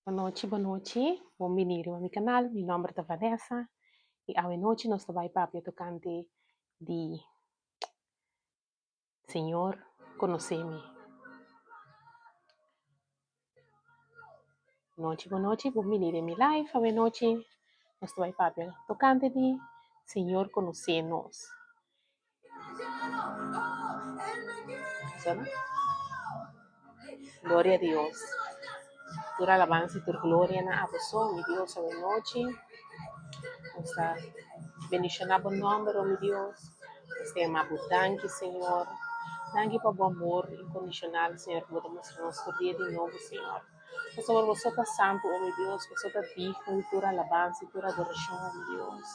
Boa noite. Bem-vindo ao meu canal. Meu nome é Vanessa. E hoje noite nós vamos para tocante de Senhor, conhece-me. Boa noite. Bem-vindo a minha live. Hoje noite nós vamos para tocante de Senhor, conhece-nos. Glória a Deus. Toda alabança e toda glória na abençoa, meu Deus, hoje noite. Nós bendicionamos o nome, meu Deus. Nós temos abundante, Senhor. Danke por o amor incondicional, Senhor, que podemos nosso dia de novo, Senhor. Por favor, você está santo, oh meu Deus, você está digno, toda alabança e toda adoração, oh meu Deus.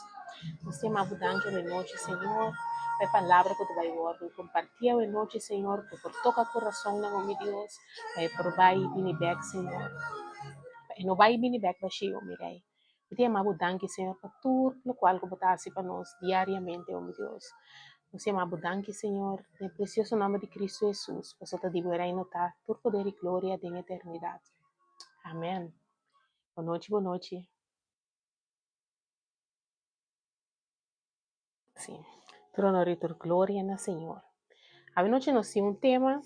Nós temos abundante de noite, Senhor. A palavra que tu vai ouvir, compartilha a noite, Senhor, por toca o coração, oh meu Deus. Vai provar e vir back, Senhor. E não vai vir back, vai cheio, meu Rei. Temos abundante, Senhor, por tudo o qual que botasse para nós diariamente, oh meu Deus. Nós temos abundante, Senhor, no precioso nome de Cristo Jesus. Você te liberar e notar por poder e glória da eternidade. Amém. Boa noite, boa noite. Sim. Por honor e por glória na Senhor. A noite nós temos tema,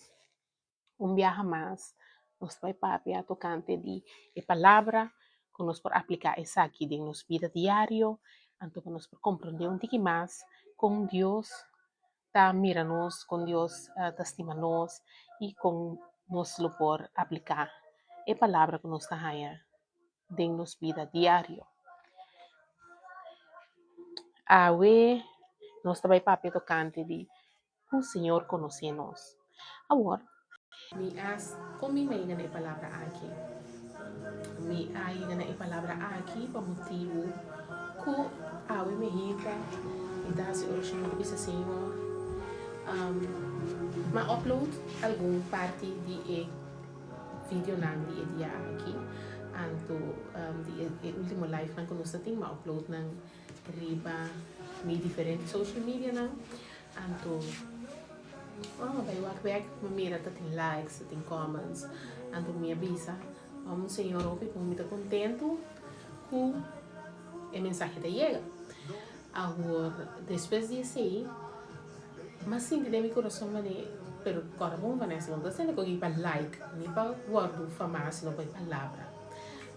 viaje mais. Nós vai para a tocante de palavra que nós por aplicar essa aqui em nossa vida diária, então nós por compreender um pouco mais com Deus, tá mira-nos, com Deus tá estima-nos e com nós lo por aplicar a palavra que nós está em nossa vida diária. Awe, nós também para tocante de o Senhor conhece-nos. Agora, me as combina a palavra aqui. Me ainda a palavra aqui por motivo que awe me irrita e dá se oração do Senhor. Ma upload algum parte de vídeo nang di dia aqui anto di último live nang kuno sa ting ma upload nang riba mi diferente social media nang anto by wak mamira ta ting likes ting comments anto mi avisa senhor opi kung mita contento com a mensagem da llega agora depois de assim mas sim de meu coração mané pero agora bom Vanessa não está com para like nem para guardar famoso não para palavra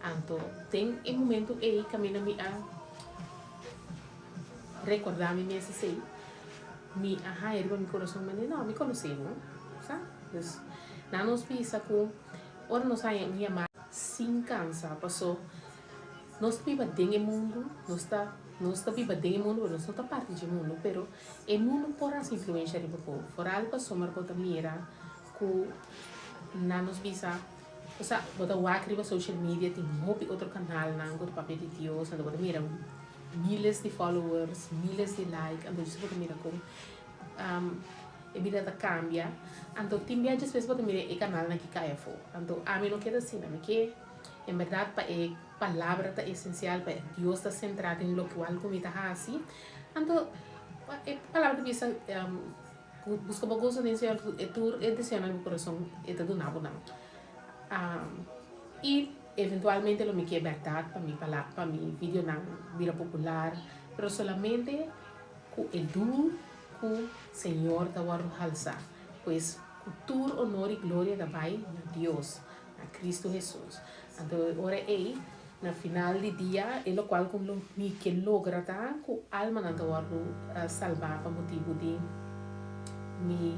anto tem um momento aí caminha me a recordar me mesmo assim me a erva meu coração mané não me conhecemos sabe dus não nos pisa com ora nos sai minha mãe sem cansa passou nós viva dentro do mundo nós viva dentro do mundo nós não parte do mundo pero o mundo por as influência de povo por algo somar com a mira que não nos visa o sea bota wakri ba social media tem muito outro canal não com o papel de Deus ando bota mira miles de followers miles de like ando isso bota mira com a vida da cambia ando tem viagens vezes bota mira e canal na que cai fo ando a mim não quer assim não me quer em verdade para a palavra é essencial para Deus está centrado em lo que algo está assim então a palavra que bisa busca uma coisa de Senhor é tu é desejar no coração é tudo nabo não e eventualmente lo me quer verdade para mim vídeo não vira popular pero solamente com o dom que o Senhor está a realçar pois cultura honor e glória da vai a Deus a Cristo Jesus então ora aí na final do dia é o qual como me que logra tá com alma na tua salvar para motivo de mi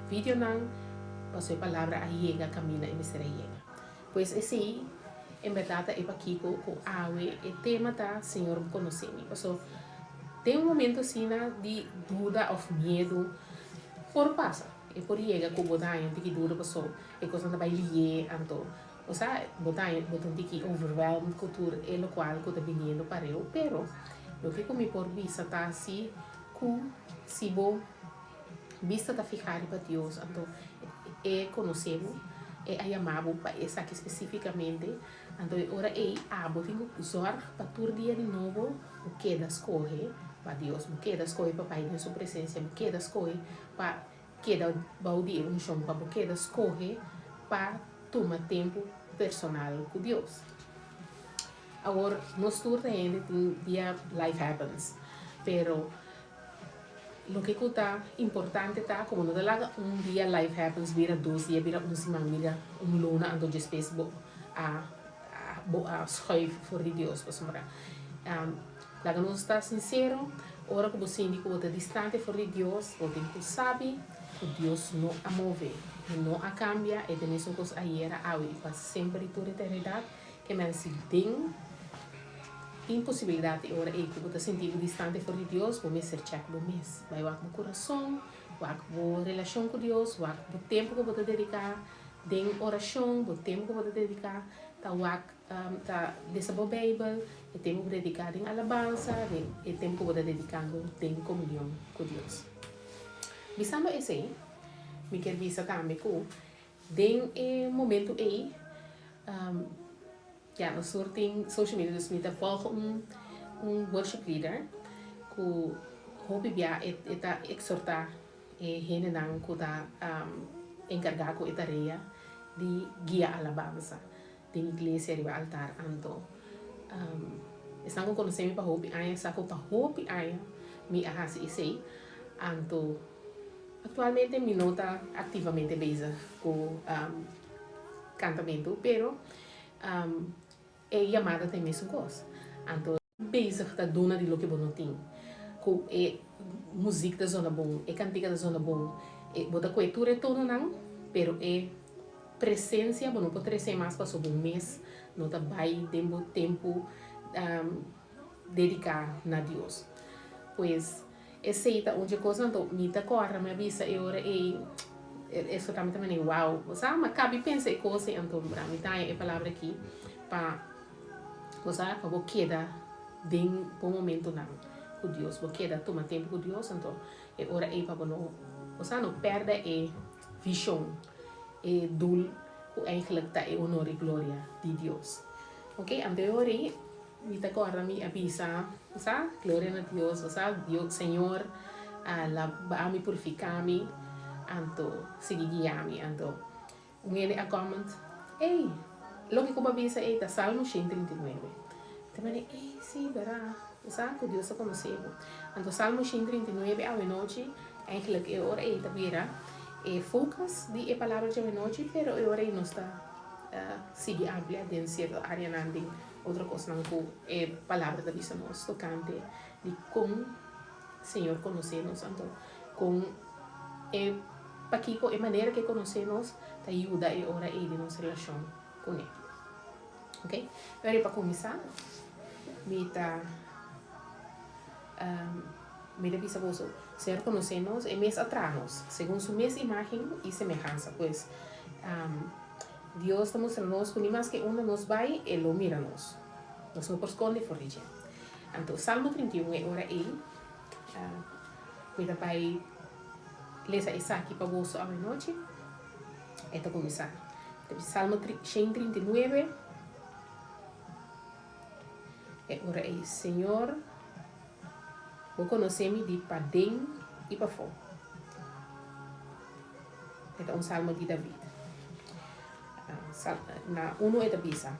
vídeo não passou a palavra a chega caminha e me será chega pois assim em verdade é para aqui com awe o tema tá Senhor conhece-me passou tem momento assim de dúvida ou medo por passa e por chega com botar em que dúvida passou e coisa não vai ligar então o sea, botar que overwhelmed cultura é o qual que está vindo para eu, pero o que comi por vista tá assim, que se bo vista tá ficar para Deus, então é conhecemos, é chamado para essa aqui especificamente, então ora é abo tenho que usar para todo dia de novo o que das corre para Deus, o que das corre para Pai em sua presença, o que das corre para que da baldia um chão para o que das corre para tomar tempo personal con Dios. Ahora, nos turta gente tem dia life happens, pero lo que está importante está como no dalaga dia life happens, vira 2 dias, vira semana, vira luna, ando después a schuif voor die Deus, pues mora. Laga nos está sincero, ora que você indica que você distante voor die Deus, você sabe que Deus não a move, não a cambia, e tem isso que a era aui, para sempre toda eternidade, que me se tem impossibilidade ora e que você sentir distante voor die Deus, você ser check do mês, vai o coração, o relação com Deus, o tempo que você dedicar, den oração, o tempo que você dedicar, tá dessa Bíblia, o tempo que dedicar em alabança, o tempo que você dedicando em comunhão com Deus. Visando esse aí, me quer visa também que den momento aí, ja, nós sorting social media, dus met volgen worship leader, que hoop bia eta exhortar gente dan que tá encarregado com a tarefa de guia alabanza, de igreja de altar anto. Estão com conhecimento para hoop aia, saco para hoop aia, me ahasi esse anto. Atualmente me nota ativamente bezig com cantamento, pero é chamada também sua coisa. Então, bezig tá dona de lo que você tem. Com música da zona bom, cantiga da zona bom, bota cultura todo não, pero presença, você não pode ser mais para sobre mês, não tá vai tempo dedicar na Deus. Pois esse é onde coisa então me tá corra, me avisa e ora isso também wow, sabe? Mas cabe pensar coisa então para mim tá a palavra aqui para você para você queda bem bom momento não com Deus, você queda toma tempo com Deus então é hora aí para você não perde a visão e dul o eigenlijk tá é honor e glória de Deus, ok? Então hora aí me tá agora me avisa, você glória a Deus, você Deus Senhor a me purificar me então seguir guiar-me então a comment ei lo que como avisa é da Salmo 139. Também sim, verá, sabe que Deus conhece. Então Salmo 139 à noite, eigenlijk é hora aí também focus de a palavra de noite, pero é hora aí não está sigue amplia de certa área nandi outra coisa não com é palavra da vida nós tocante de como Senhor conhece-nos, então com para que a maneira que conhecemos te ajuda é hora aí de nossa relação com Ele. Ok? Agora para começar, me avisa você, Senhor conhece-nos e mês atrás, segundo sua mesma imagem e semelhança, pois Deus está mostrando-nos que nem mais que onde nos vai, Ele o mira-nos. Nós não podemos esconder por ele. Então, Salmo 31 é hora aí, me vai ler isso aqui para você à noite, e para começar. Salmo 139 é ora aí, Senhor, vou conhecer-me de para dentro e para fora. É um salmo de David. Na 1 é da bisa,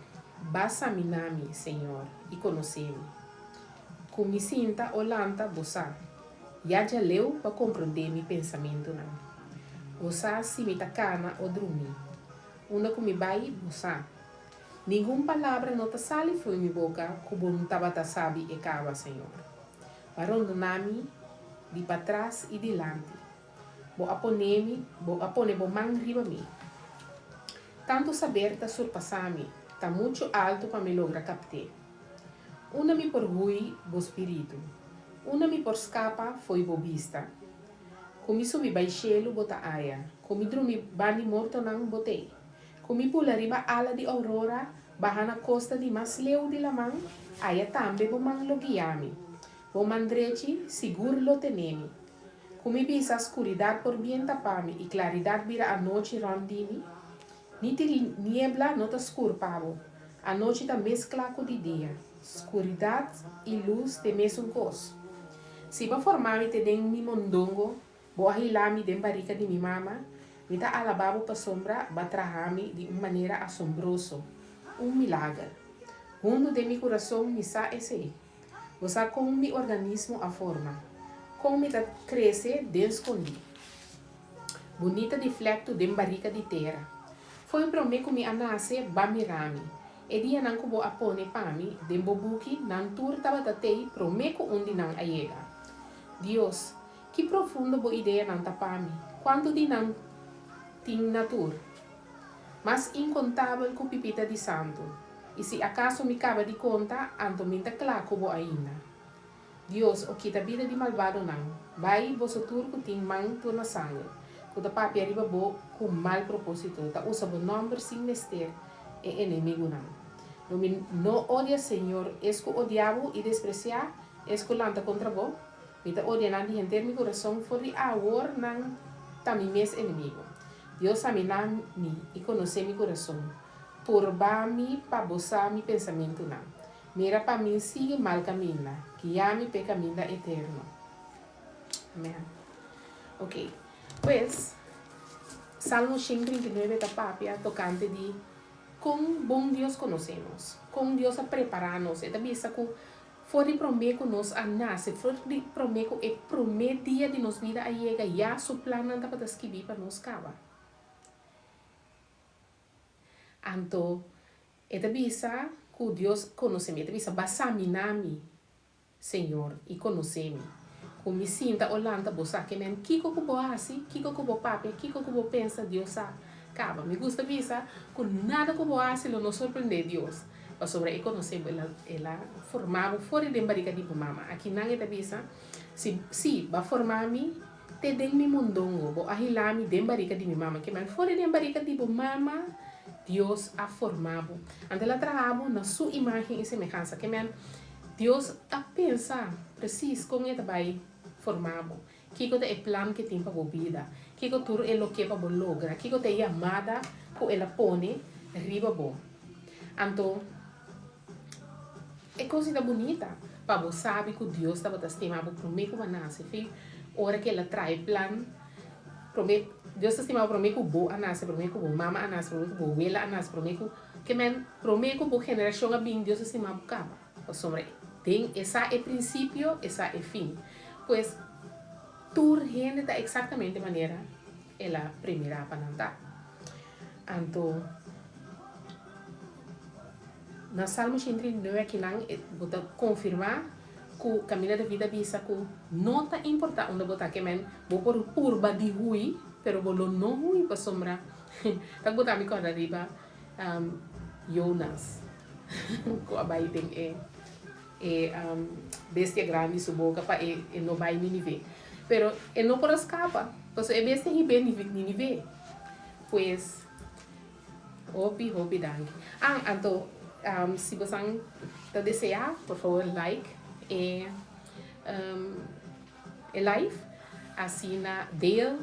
basta-me nami, Senhor, e conhecer-me. Com me sinta olhanta você, já leu para compreender meu pensamento não. Você se me tacana ou dormir. Uma que me vai, você. Nenhuma palavra não te sale foi minha boca, como não estava sabe e cava, Senhor. Para onde nami, de para trás e de diante. Vou apone bo mão riba mim. Tanto saber ta surpassar-me, tá muito alto para me lograr captar. Una me por rui, bo espírito. Una me por escapa, foi bo vista. Comi subi baixelo, bota aia. Comi drumi bani morto não botei. Comi pula riba ala de aurora, barra na costa de Masleu de Lamang, aia tambe bo mang logiami. Bo mandreci, seguro lo tenemi. Comi bisa escuridad por bien tapami e claridad vira a noite rondini. Niti niebla não te escuro, pavo. A noite está mescla com o dia. Escuridade e luz de mesmo coisa. Se eu formar-me te den mi mondongo, vou arrelar-me de barriga de minha mama, Mita alababo pa sombra batrahami de uma maneira assombroso. Milagre. Mundo de mi coração me sa esse. Você com mi organismo a forma. Com me da cresce descondi. Bonita de flecto de barrica de terra. Foi para mim que me anase bamirami. E dia não kubo apone pami, dembo buki nan tur tabatatei promeco undi nan ayega. Dios, que profundo bo ideia nan tapami. Quanto di nan ting natur. Mas incontável ku pipita di santo. E se acaso me acaba de conta, anto minta claro kubo ainda. Dios, o kita vida di malvado nan. Vai boso tur ku ting mang tu na sangue. Kuda papi arriba bo ku mal propósito. Ta usa bo nombre sin mester e enemigo nan. No odia Señor, es que odiabo y despreciar, es que lanta contra vos. Mita odia nan di gente mi corazón for di awor nan tami mes enemigo. Dios amina mi y conoce mi corazón. Turba mi pa bosa mi pensamiento nan. Mira pa mí sigue mal camina, que ya mi pe camina eterno. Amén. Ok, pues Salmo 139 da papia tocante de com bom Deus conhecemos, com Deus a preparar-nos, e também essa que fora prometo nos a nascer, fora prometo e prometia de nos vida a chega já su plano anda para escrever para nos cava. Anto, e também essa que Deus conhece-me, também essa basaminami, Senhor, e conhece-me. Como me sinta olhando bosa que men kiko kubo assim, kiko kubo papi, kiko kubo pensa Deus a acaba. Me gusta pensar que nada como hace lo nos sorprende Dios. Para sobre eso conocemos ela formado fora de barriga de mama. Aqui não é da visa. Se va formar mi te den mi mondongo, bo ahilami de barriga de mama. Que man fora de barriga de mama Dios ha formado. Ante la trabalho na sua imagem e semelhança. Que man Deus a pensar preciso com ele vai formado. Que é o plano que tem para a vida. Que tudo é o que para lograr. Que é a chamada que ela põe arriba bo. Então, é coisa bonita para você saber que Deus estava estimando para mim como nasce. Hora que ela traz plano, Deus está estimando para mim que boa nasce, para mim que boa mama nasce, para mim que boa abuela nasce, para mim que boa geração a bem Deus está estimando para sobre tem essa é princípio, essa é fim. Pois tur gente está exatamente de maneira ela primeira pananta. Então, na Salmo 139 aqui não bota confirmar que o caminho da vida visa que não está importante onde botar que men vou por curva de ruim, pero bolo não ruim para sombra. Tá botar me corda riba Jonas. Com a baía tem bestia grande sua boca para não vai Nínive. Pero não por escapa, porque é bestia que vem Nínive. Pues hopi danke. Então se você deseja, por favor, like e live, assim dele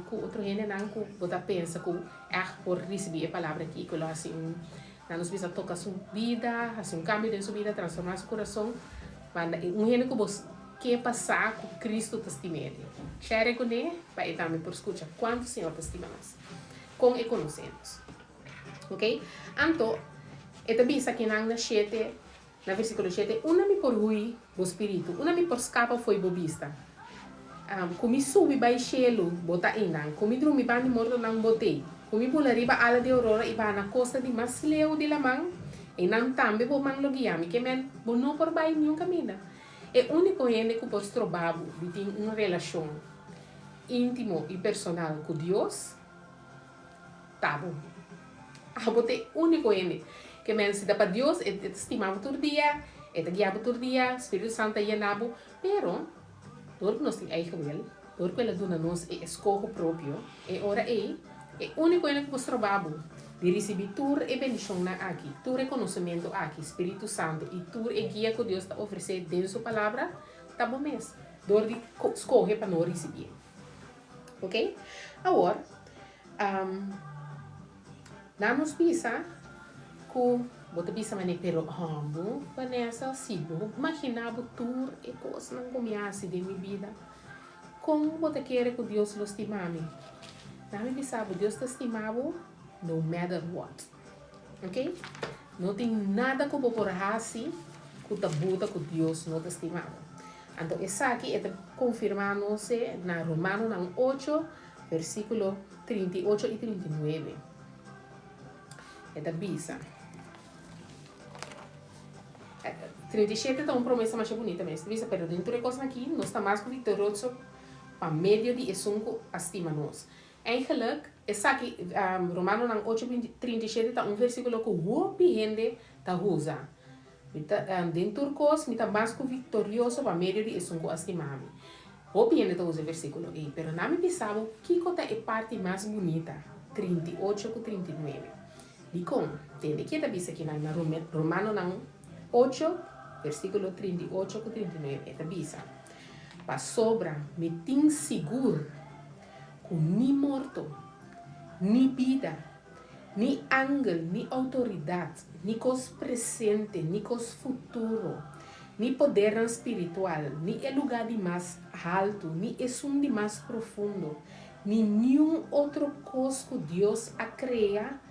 com outro gente não que você pensa que por receber a palavra aqui, que assim nos visa tocar sua vida, assim cambio de sua vida, transformar seu coração, gente que você quer passar com Cristo testemunho. Share com ele, para ele também por escutar quanto o Senhor testemunhas, com e conhecemos. Ok? Então, esta bisa que na 7, na versículo 7, una mi por hui bo espírito, una mi por escapa foi bo vista. Kumi subi bai cielo, bota inang, kumi drumi bani morto nang botei, kumi pula riba ala de aurora iba na costa di Masleu de Lamang, e nang tambe bo mang logiami, que men bo no por bai nenhum camina. É único gente que por trobabo de ter uma relação íntimo e personal com Deus, tá bom. Bote único gente que men se dá para Deus, é estimado todo dia, é guiado todo dia, Espírito Santo é nabo, pero todo nós tem aí com ele, todo que ele dona nós é escolho próprio, é hora é único gente que por trobabo de receber toda a bendição aqui, todo reconhecimento aqui, Espírito Santo, e toda a guia que Deus está oferecendo dentro da sua palavra, tá bom mesmo. Dor de escolher para não receber. Ok? Agora, nós pensamos que, bota pensar mané, pero, bom, Vanessa, se bom, imaginava tudo e coisas não começam de minha vida. Como bota querer que Deus lo estimame? Nami bisabo, Deus te estimava no matter what. Ok? Não tem nada que por assim que te buta que Deus não te estimava. Então, essa aqui é confirmando-se na Romanos 8, versículo 38 e 39. É da bisa. 37 está uma promessa mais bonita mesmo. Bisa, pero dentro de coisa aqui, nós estamos mais vitorioso para meio de esunco estima nós. Eigenlijk, essa aqui, Romanos 8, 37 está um versículo que o gente está usando. Dentro de coisa, está mais vitorioso para meio de esunco estimado. O gente está usando o versículo aí, pero não me pensava que é a parte mais bonita, 38 com 39. E como? Tem que estar bisa aqui na Romanos 8, versículo 38 com 39. Esta bisa. Para sobra, me tem seguro que nem morto, nem vida, nem ángel, nem autoridade, nem coisa presente, nem coisa futuro, nem poder espiritual, nem o lugar de mais alto, nem o de mais profundo, nem nenhum outro coisa que Deus a criar,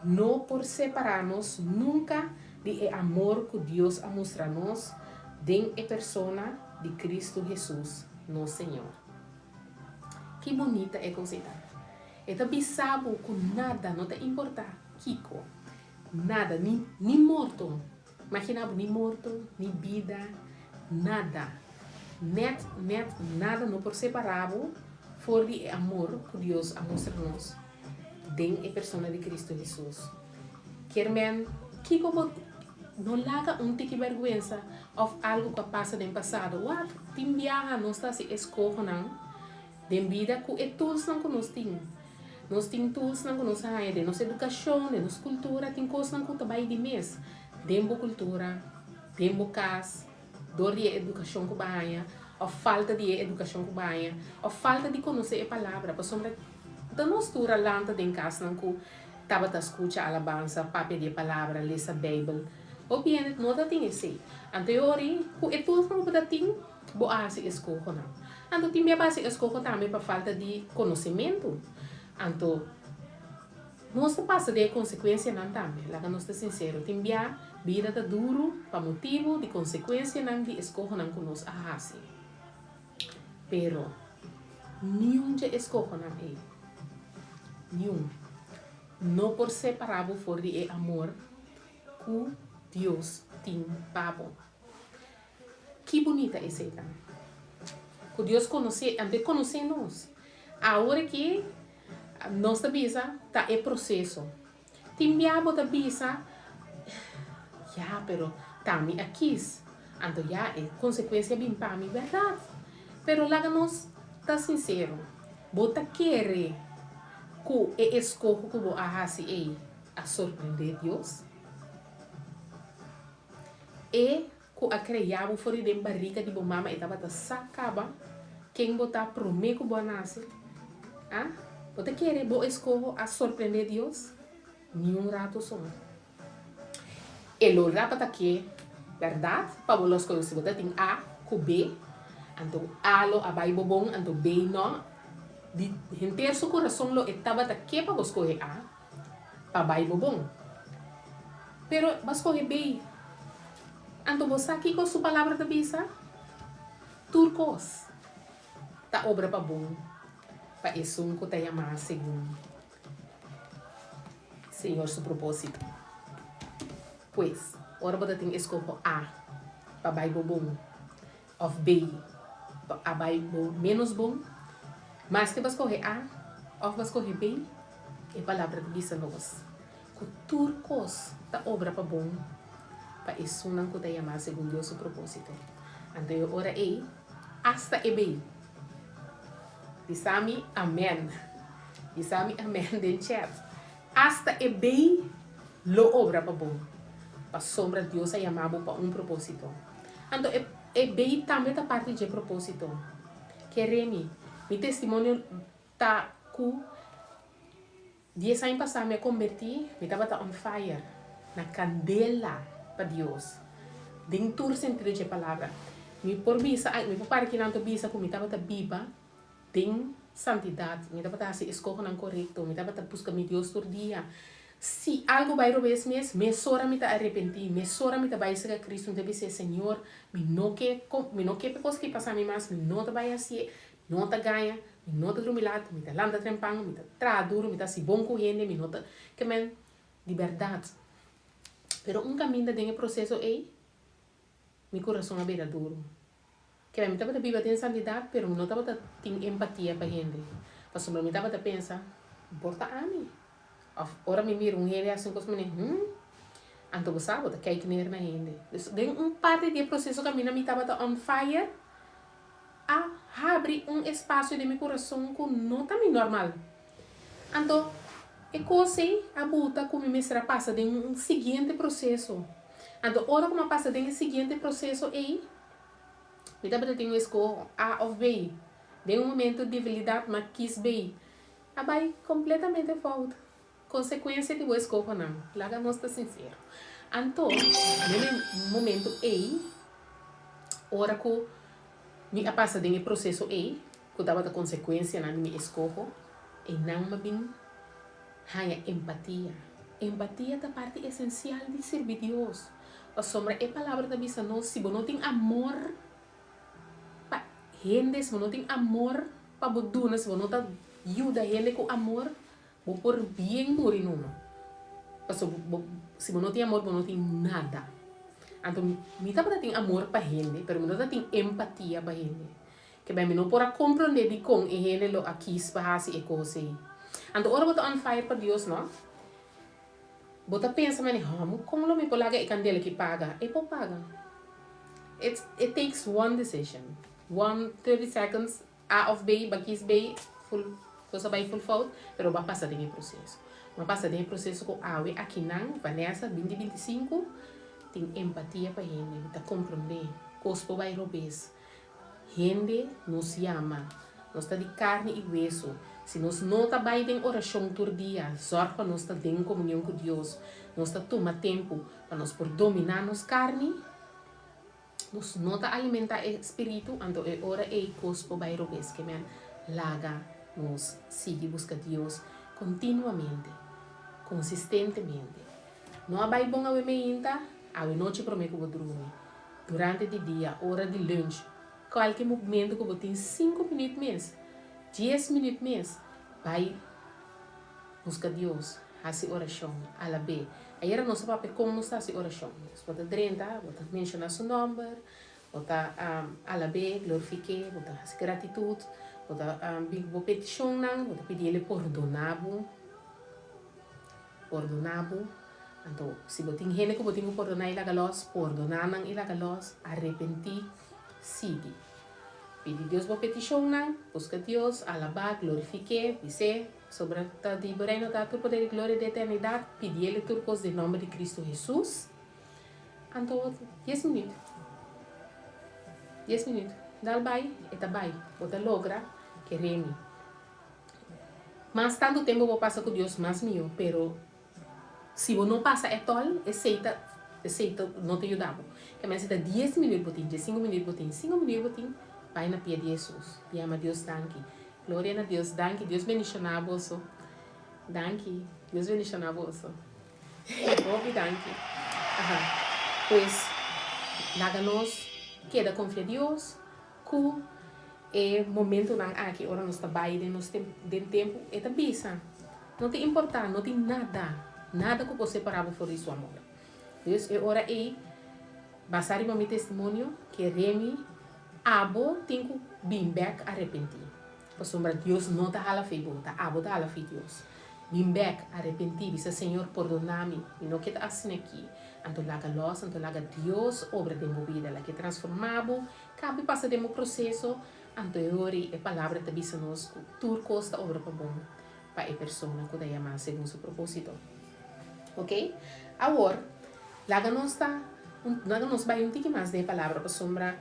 não por separar-nos nunca de amor que Deus a mostrar-nos de a persona de Cristo Jesus, nosso Senhor. Que bonita é coisa. É também sabe que nada não te importa, Kiko. Nada, nem morto. Imaginava, nem morto, nem vida, nada. Net, nada não por separável for de amor que Deus a mostra-nos de a persona de Cristo Jesus. Quer men, Kiko não larga tique vergüenza of algo que passa no passado. What? Tim viaja, não está se escojo não. De vida que é tools não que nós temos. Nós temos tools não que nós temos de nossa educação, de nossa cultura, tem coisas não que trabalham de mês. Dembo cultura, dembo casa, dor de educação que vai, ou falta de educação que vai, ou falta de conhecer a palavra. Por sombra, da nossa lanta de casa não que estava a escutar a alabança, papel de palavra, ler a Bíblia. O bem, não tem esse. Anteriori, que é tudo não pode ter, boa se escojo não. Então, tem base escola também para falta de conhecimento. Então, nós passa de consequência não também. Lá que nós estamos sinceros, tem vida tá duro para motivo de consequência não de escola não que nós ahasi. Pero, nenhum de escola não é. Nenhum. Não por separável for de amor que Deus tem para. Que bonita é essa então. Que Deus conhece, antes de conhecer-nos. Agora que nós bisa está em processo. Timbiabo da bisa, já, pero também aqui, então já é consequência bem para mim, verdade. Pero lá nós está sincero, bota querer que é escojo que vou ahasi a surpreender Deus. E que a criava fora de barriga de mama e estava a sacaba. Quem botar prometo boa nasce, ah? Você quer boa escola a surpreender Deus? Nenhum rato som. E o rato tá aqui, verdade? Para os coisas você tem A, com B, então A lo a vai bom, então B não. De inteiro seu coração lo estava aqui para você escolher A, para vai bom. Pero você escolher B. Então você aqui com sua palavra da bisa, turcos. Ta obra pa bom, pa isum ko tayo mga segundo Senhor su propósito. Pues, ora ba dating escopo A, pa Bible bom, of B, a Bible menos bom, mas que vas correr A, of vas correr B, e palavra de bisa nós. Turcos, ta obra pa bom, pa isum ko tayo mga segundo su propósito. Ando ora A, hasta e B. Disami amen. Disami amen den chat. Hasta é bem lo obra para bom. Para sombra Deus a chamado para propósito. Então é bem também da parte de propósito. Queremi, meu testemunho tá com 10 anos passado me converti, me estava on fire, na candela para Deus. Dentro do sentido de palavra. Me por bisa, me por para que não to bisa como estava ta biba. Tem santidade, me dá para se escolher não correto, me dá para buscar meu Deus todo dia. Se algo vai roubes me sora me tá arrepentir, me sora me tá vai ser a Cristo, deve ser Senhor, me não que coisa que passa a mim mais, me não tá vai assim, não tá ganha, me não tá drumilat, me tá landa trempang, me tá traduro, me tá se bom correndo, me não tá, que men, liberdade. Pero um caminho dentro do processo é, meu coração é beira duro. Que me tava viva tem santidade, pero não tava tem empatia para gente. Para sobre me tava pensa, importa a mim. Ora me miro gente assim com os meninos, anto você sabe, que aí que nem na gente. Tem parte do processo que a minha me tava on fire, a abrir espaço de meu coração que não tá normal. Anto e coisa a buta como me será passa de seguinte processo. Anto ora como passa de seguinte processo aí me dá para ter escolha A ou B. De momento de debilidade, mas quis B. Abai completamente falta. Consequência de boa escolha não. Lá não está sincero. Então, no momento A, ora que me passa de processo A, que dava da consequência na minha escolha, e não me bem hanya empatia. Empatia é a parte essencial de servir Deus. A sombra é a palavra da bisa não, se você não tem amor gente, se não tem amor para boduna, se não tá ajuda gente com amor, vou por bem morrer não. Se não tem amor, não tem nada. Então, me tá para ter amor para gente, pero me não tem empatia para gente. Que bem, me não pode compreender de com e gente lo aqui para assim e coisa. Então, ora botar on fire para Deus, não? Bota pensa, mas como lo me polaga e candela que paga, e pode pagar. It takes one decision. 30 seconds A of B, bakis B, full, coisa bem full fault, pero vai passar dentro do processo. Vai passar dentro do processo com a aqui não, Vanessa, 2025, tem empatia para gente, está compreender, cospo vai robes. Gente nos ama, nós está de carne e hueso. Se nós não está bem em oração todo dia, sorte para nós estar em comunhão com Deus, nós está toma tempo para nós por dominar nos carne, nos nota alimentar o espírito, então é hora é cospo vai robes que men laga nos sigue busca Deus continuamente, consistentemente. Não vai bom a meinta, a noite prometo que vou dormir. Durante o dia, hora de lunch, qualquer momento que eu tenho 5 minutos mês, 10 minutos mês, vai buscar Deus, fazer oração, ala B. Aí era nosso papel como nós fazemos oração. Bota 30, bota mencionar seu nome, bota ala B, glorifique, bota gratitude, bota petição, bota pedir ele perdonado. Então, se você tem gente que você tem que perdonar ele galos, perdonar ele galos, arrepentir, sigue. Pedir Deus por petição, busca Deus, alabar, glorifique, dizer sobre a reino da tua poder e glória da eternidade, pedir ele tudo coisa em nome de Cristo Jesus. Então, 10 minutos. 10 minutos. Dá vai, eta vai, você logra que reme. Mas tanto tempo vou passar com Deus mais meu, pero se você não passa é tol, aceita, não te ajudava. Que mais está 10 minutos botin, 5 minutos botin, 5 minutos botin, vai na pia de Jesus. E ama Deus, danke. Glória a Deus, danke. Deus bendicionar a você. Danke. Deus bendicionar a você. Bob, danke. Pois, laga-nos, queda confia em Deus, que é momento não aqui, ora nós trabalhamos, nós temos tempo, é da bisa. Não tem importar, não tem nada que você parava por isso, amor. Deus, é hora aí, basar em meu testemunho, que remi, abo, tem que vir back arrepentir. Por sombra, Deus não está hala feio, tá abo tá hala feio Deus. Vir back arrepentir, disse Senhor, perdona-me, e não que está assim aqui. Então, laga los, então laga Deus, obra de minha vida, lá que transformado, cabe passa de meu processo, então eu ori, a palavra te bisa nos, tudo costa obra para bom, para a pessoa que daí ama segundo seu propósito. Ok? Agora, laga nos vai um tique mais de palavra para sombra.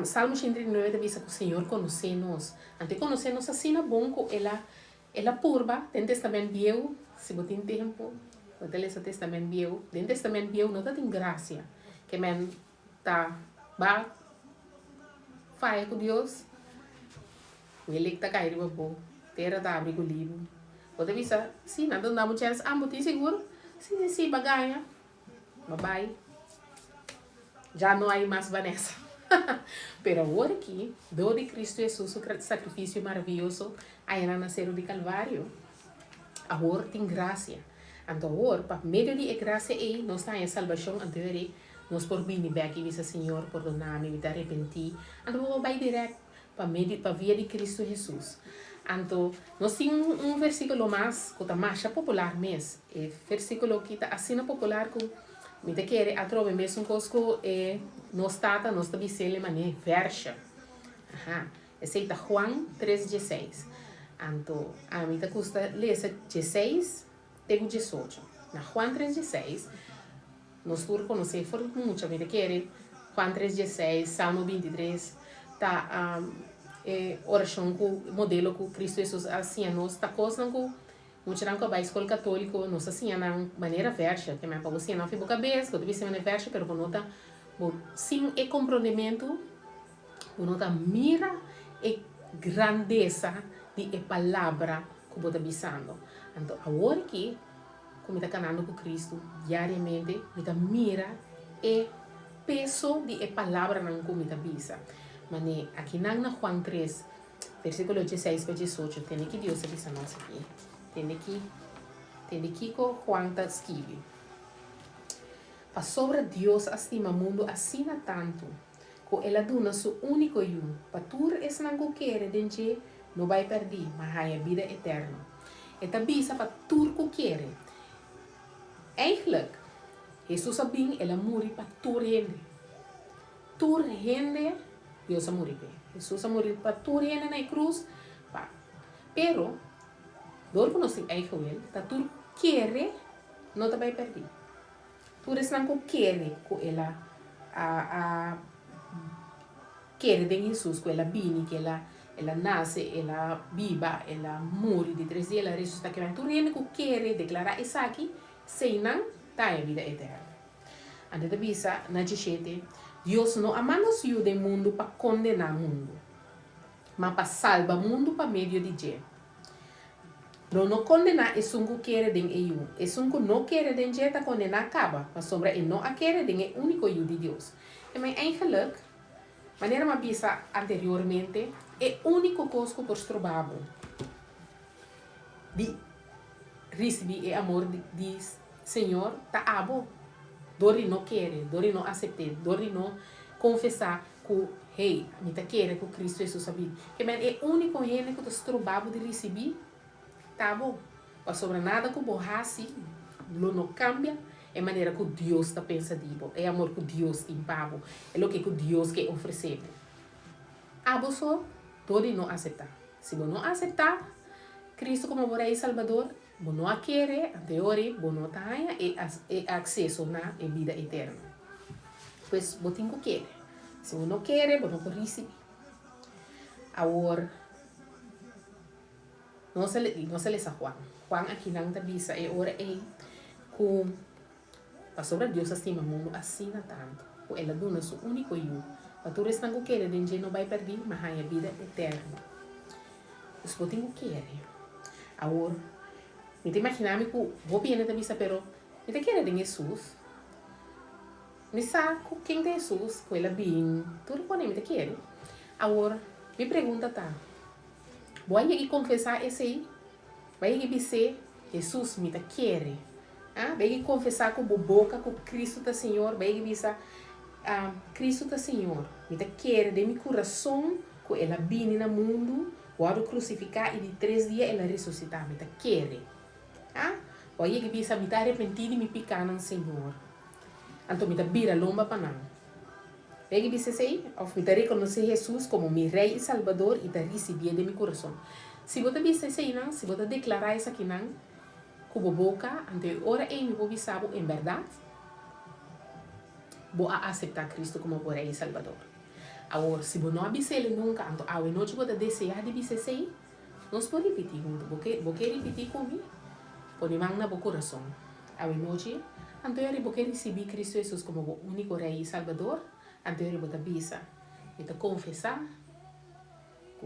Salmo 139 te bisa que o Senhor conhece-nos. Ante conhecer-nos assim na bom que ela purba, tem testamento viu, se você tem tempo, você lê esse testamento viu, dentro do testamento viu não tem graça, que men tá ba faia com Deus, O electa cair babo. Terra da abrigo livro. Bota visa, sim, nada dá muita chance. Ah, tem seguro? Sim, sim, baganha. Bye. Já não há mais Vanessa. Pero agora aqui, do de Cristo Jesus, o sacrifício maravilhoso, ainda nasceram de Calvário. Agora tem graça. Então agora, para meio de graça aí, nós temos a salvação anterior, nós por vir back e dizer, Senhor, perdonar-me, me arrepentir. Então vamos vai direto para via de Cristo Jesus. Então, nós temos versículo mais, que está mais popular mesmo. É versículo que está assim popular que me quer a trove mesmo coisco nós está dizendo maneira versa. Esse está Juan 3:16. Então, a mim custa ler 16 até 18. Na Juan 3:16, nós todos conhecemos por muito, me quer Juan 3:16, Salmo 23, tá oração com modelo com Cristo Jesus assim nós está coisa com muitos não vai escola católico nós assim na maneira versa que me para você não fica cabeça que deve ser maneira versa pero bonota sim é compreendimento bonota mira e grandeza de palavra que você está bisando então agora que como está canando com Cristo diariamente você mira e peso de palavra não como está bisa. Mas aqui na Juan 3, versículo 16 para 18, tem que Deus avisa nós aqui. Tem que Juan está escreve. Para sobre Deus estima o mundo assim tanto, que Ele dona seu único filho, para tudo isso não quer, dente não vai perder, mas há a vida eterna. E avisa para tudo que quer. Eigenlijk, Jesus sabia, Ele morreu para tudo gente. Tudo gente, Deus morreu. Jesus morreu para tudo gente na cruz. Pero, dor que nós temos eigen, tá tudo quer, não vai perder. Tudo isso não quer, que ela quer de Jesus, que ela vine, que ela nasce, ela viva, ela morre de 3 dias, ela ressuscita, que tudo gente que quer declarar isso aqui, sem não tá a vida eterna. Antes de visa, na 17, Deus não ama-nos do mundo para condenar o mundo, mas para salvar o mundo para meio de Deus. Não condenar é um que quer de eu. É um que não quer de Deus, está condenar acaba. Mas sobre ele não quer de o único eu de Deus. E mas eigenlijk, maneira uma visa anteriormente, é o único coisa que por trabalho de receber o amor de Senhor, tá abo. Dori não quer, dori não aceitar, dori não confessar que, hey, me tá querendo que Cristo Jesus sabia. Que é o único gente que está trabalho de receber, tá bom? Mas sobre nada que borrasse, não cambia, é a maneira que Deus está pensando, é o amor que Deus tem para é o que Deus quer oferecer. Abo só, dori não aceitar. Se você não aceitar Cristo como o Rei Salvador, você não quer, anterior, você não tem acesso na vida eterna. Pois você tem que querer. Se você não quer, você não pode receber. Agora, não se lê Juan. Juan aqui não está dizendo, é hora é que a sobre Deus estima o mundo assim tanto. Que ela dona seu único eu. Para tu restar que quer, ninguém não vai perder, mas há a vida eterna. Pois você tem que querer. Agora, me imaginar-me que vou bem na missa, pero me quer de Jesus. Me sabe quem é Jesus, que ela bem, tudo pode me quer. Agora, me pergunta tá. Vou aí confessar esse aí? Vai aí dizer, Jesus me quer. Vai aí confessar com a boca que Cristo é Senhor, vai aí dizer, Cristo é Senhor, me quer de meu coração, que ela vem no mundo, vou crucificar e de 3 dias ela ressuscitar, me quer. Vai aí dizer, me arrepentir de me picar no Senhor. Então me vira lomba para não. Vai aí dizer assim, me reconhecer Jesus como meu Rei e Salvador e receber de meu coração. Se você dizer assim, não, se você declarar isso aqui, não, com a boca, ante ora em me vou saber em verdade, vou aceitar Cristo como o Rei e Salvador. Agora, se você não avisar ele nunca, então a noite você desejar de dizer assim, nós podemos repetir junto, você repetir comigo, pode mandar no coração. A noite, então eu vou receber Cristo Jesus como o único Rei e Salvador, então eu vou avisar, eu vou confessar,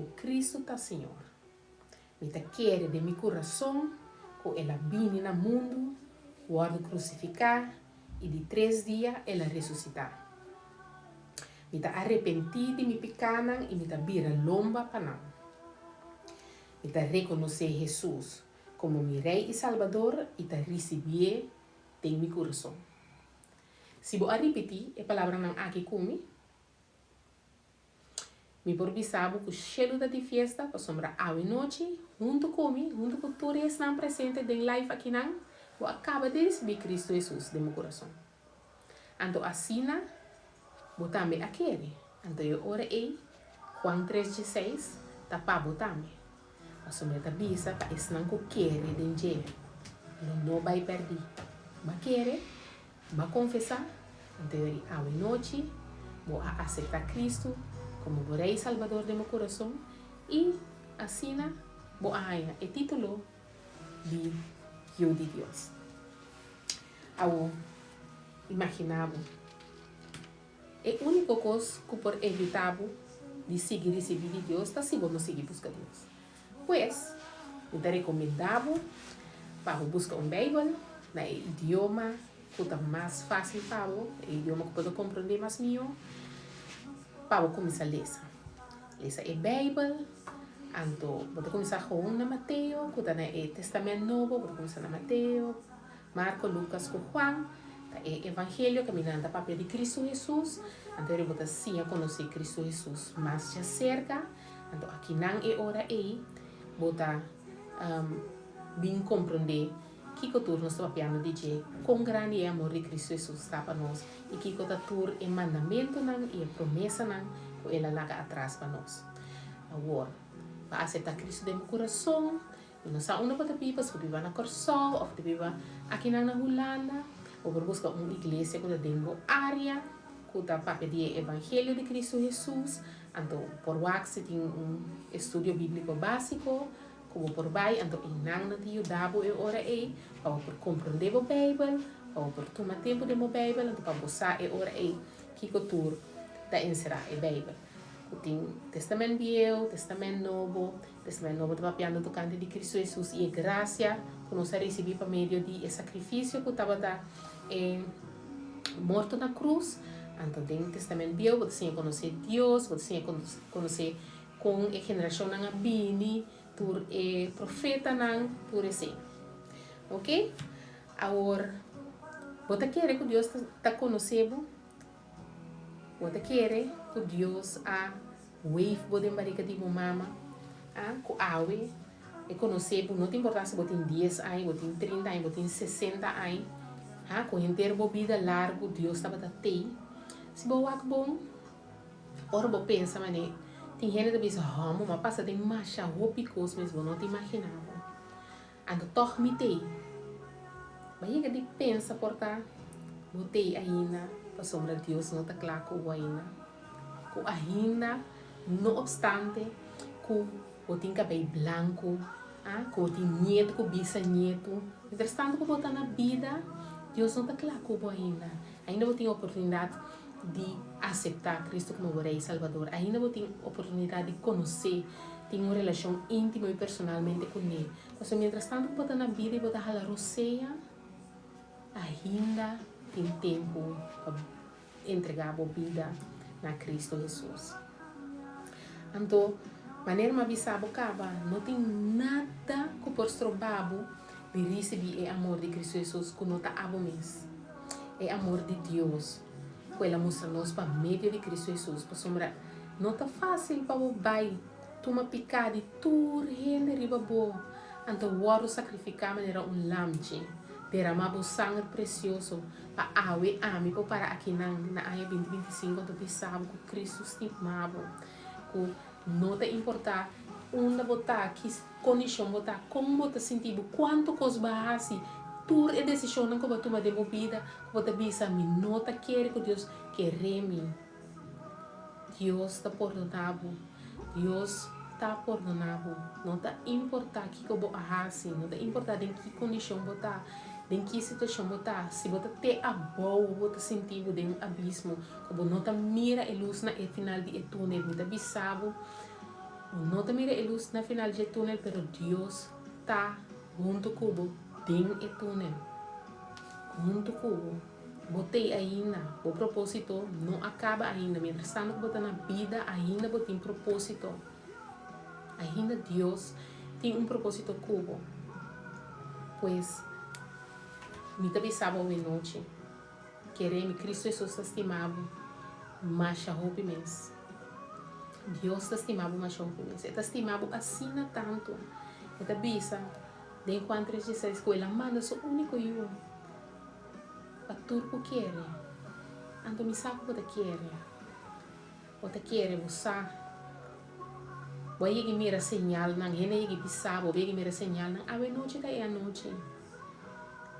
que Cristo está Senhor. Me ta quer de meu coração, que ela vine no mundo, guardo crucificar, e de 3 dias ela ressuscitar. Me ta arrepentir de meu pecado e me ta vira lomba para não. Me ta reconhecer Jesus como meu Rei e Salvador e ta receber em meu coração. Se vou repetir a palavra não aqui comigo, me provisavo que o cheiro da festa para sombra a noite, junto comigo, junto com todos os que presentes em live aqui não, eu acabo de receber Cristo Jesus no meu coração. Então assim, eu também aquele. Então eu orei, Juan 3:16, tapava também. A sombra da bisa para esse não que quer de não vai perder. Mas quer, vai confessar. Então eu a noite, vou aceitar Cristo como o Rei Salvador de meu coração e assim vou ganhar o título de Filho de Deus. Eu imaginava a única coisa que por evitar de seguir esse vídeo de Deus está se não seguir buscar Deus. Pois, eu te recomendava para buscar Bíblia no idioma que está mais fácil para o idioma que pode compreender mais melhor, para começar a ler. Ler a Bíblia, então, pode começar com Mateus, que está no Testamento Novo, pode começar na Mateus, Marcos, Lucas, Juan, o Evangelho, caminhando a papel de Cristo Jesus. Então, eu vou assim a conhecer Cristo Jesus mais de cerca. Então, aqui não é hora aí, vou bem compreender que cultura nós estamos falando de dizer com grande amor de Cristo Jesus está para nós e que cultura é mandamento não e a promessa não que ela larga atrás para nós. Agora, para aceitar Cristo dentro do coração, e não sabe onde pode viver, se pode viver na Corsol, ou pode viver aqui na Holanda, ou por buscar uma igreja que está dentro da área, que está para pedir o Evangelho de Cristo Jesus. Então, por WAX tem estudo bíblico básico, como por vai, então não te ajudava a hora aí, para por compreender a Bíblia, para por tomar tempo de a Bíblia, então para buscar a hora aí, que cultura da encerrar a Bíblia. Tem Testamento Velho, Testamento Novo está papiando do canto de Cristo Jesus e a graça que nós recebemos por meio de sacrifício que estava morto na cruz. Então, tem Testamento Velho, você conhecer Deus, você conhecer com a geração na Bini, por o profeta não, por assim. Ok? Agora, você quer que Deus está conhecendo? Você quer que Deus a wave pode barriga de mama, com awe, e conhecer, não tem importância se você tem 10 anos, você tem 30 anos, você tem 60 anos, com um tempo de vida largo, Deus estava a ter. Se você é bom, ora você pensa, mas tem gente que diz, mas passa tem macha, roupas mesmo, não te imaginava. Ando torme te. Mas ele pensa portar, botei ainda, para sombra de Deus não está claro com ainda. Com ainda, não obstante, com o tem cabelo branco, com o tem nieto, com bisneto. Entretanto, com botar na vida, Deus não está claro com ainda. Ainda vou ter a oportunidade de aceitar Cristo como o Rei e Salvador. Ainda vou ter a oportunidade de conhecer, ter uma relação íntima e personalmente com Ele. Mas, mientras tanto, botar na vida e botar a roceia, ainda tem tempo para entregar a vida na Cristo Jesus. Então, maneira uma visão não tem nada que por estrobabo de receber o amor de Cristo Jesus que não está a mês. É amor de Deus. Que ela mostra-nos para meio de Cristo Jesus. Para sombra, não está fácil para o pai tomar picada e tudo rende riba boa. Então, o ouro sacrificar maneira lamche. Derramar o sangue precioso para awe ami para aqui na área 2025 quando pensava que Cristo estimava que não te importar onde botar que condição botar como botar sentido quanto coisa base tudo é decisão que você toma de vida que você pensa me não te quer que Deus quer-me Deus está perdonado Deus está perdonado não te importar que eu vou fazer não te importar em que condição botar em que situação botar, se você tem a boa, você sentir de um abismo, como não tá mira a luz na final de túnel, você bisabo, não te mira a luz na final do túnel, pero Deus está junto com dentro do túnel. Junto com botei ainda, o propósito não acaba ainda. Mientras tanto que botar na vida, ainda botem propósito. Ainda Deus tem propósito cubo. Pois, me também sabe hoje noite. Queremos Cristo Jesus estimado, mas a roupa mês. Deus estimado, mas a roupa mês. Ele estimado assim tanto. Ele bisa, de enquanto ele diz a escola, manda só único eu. Para tudo que quer. Então me sabe o que quer. O que quer você. Vai mira señal nang hene yegi pisabo, vai mira señal nang awe noche ta a noche.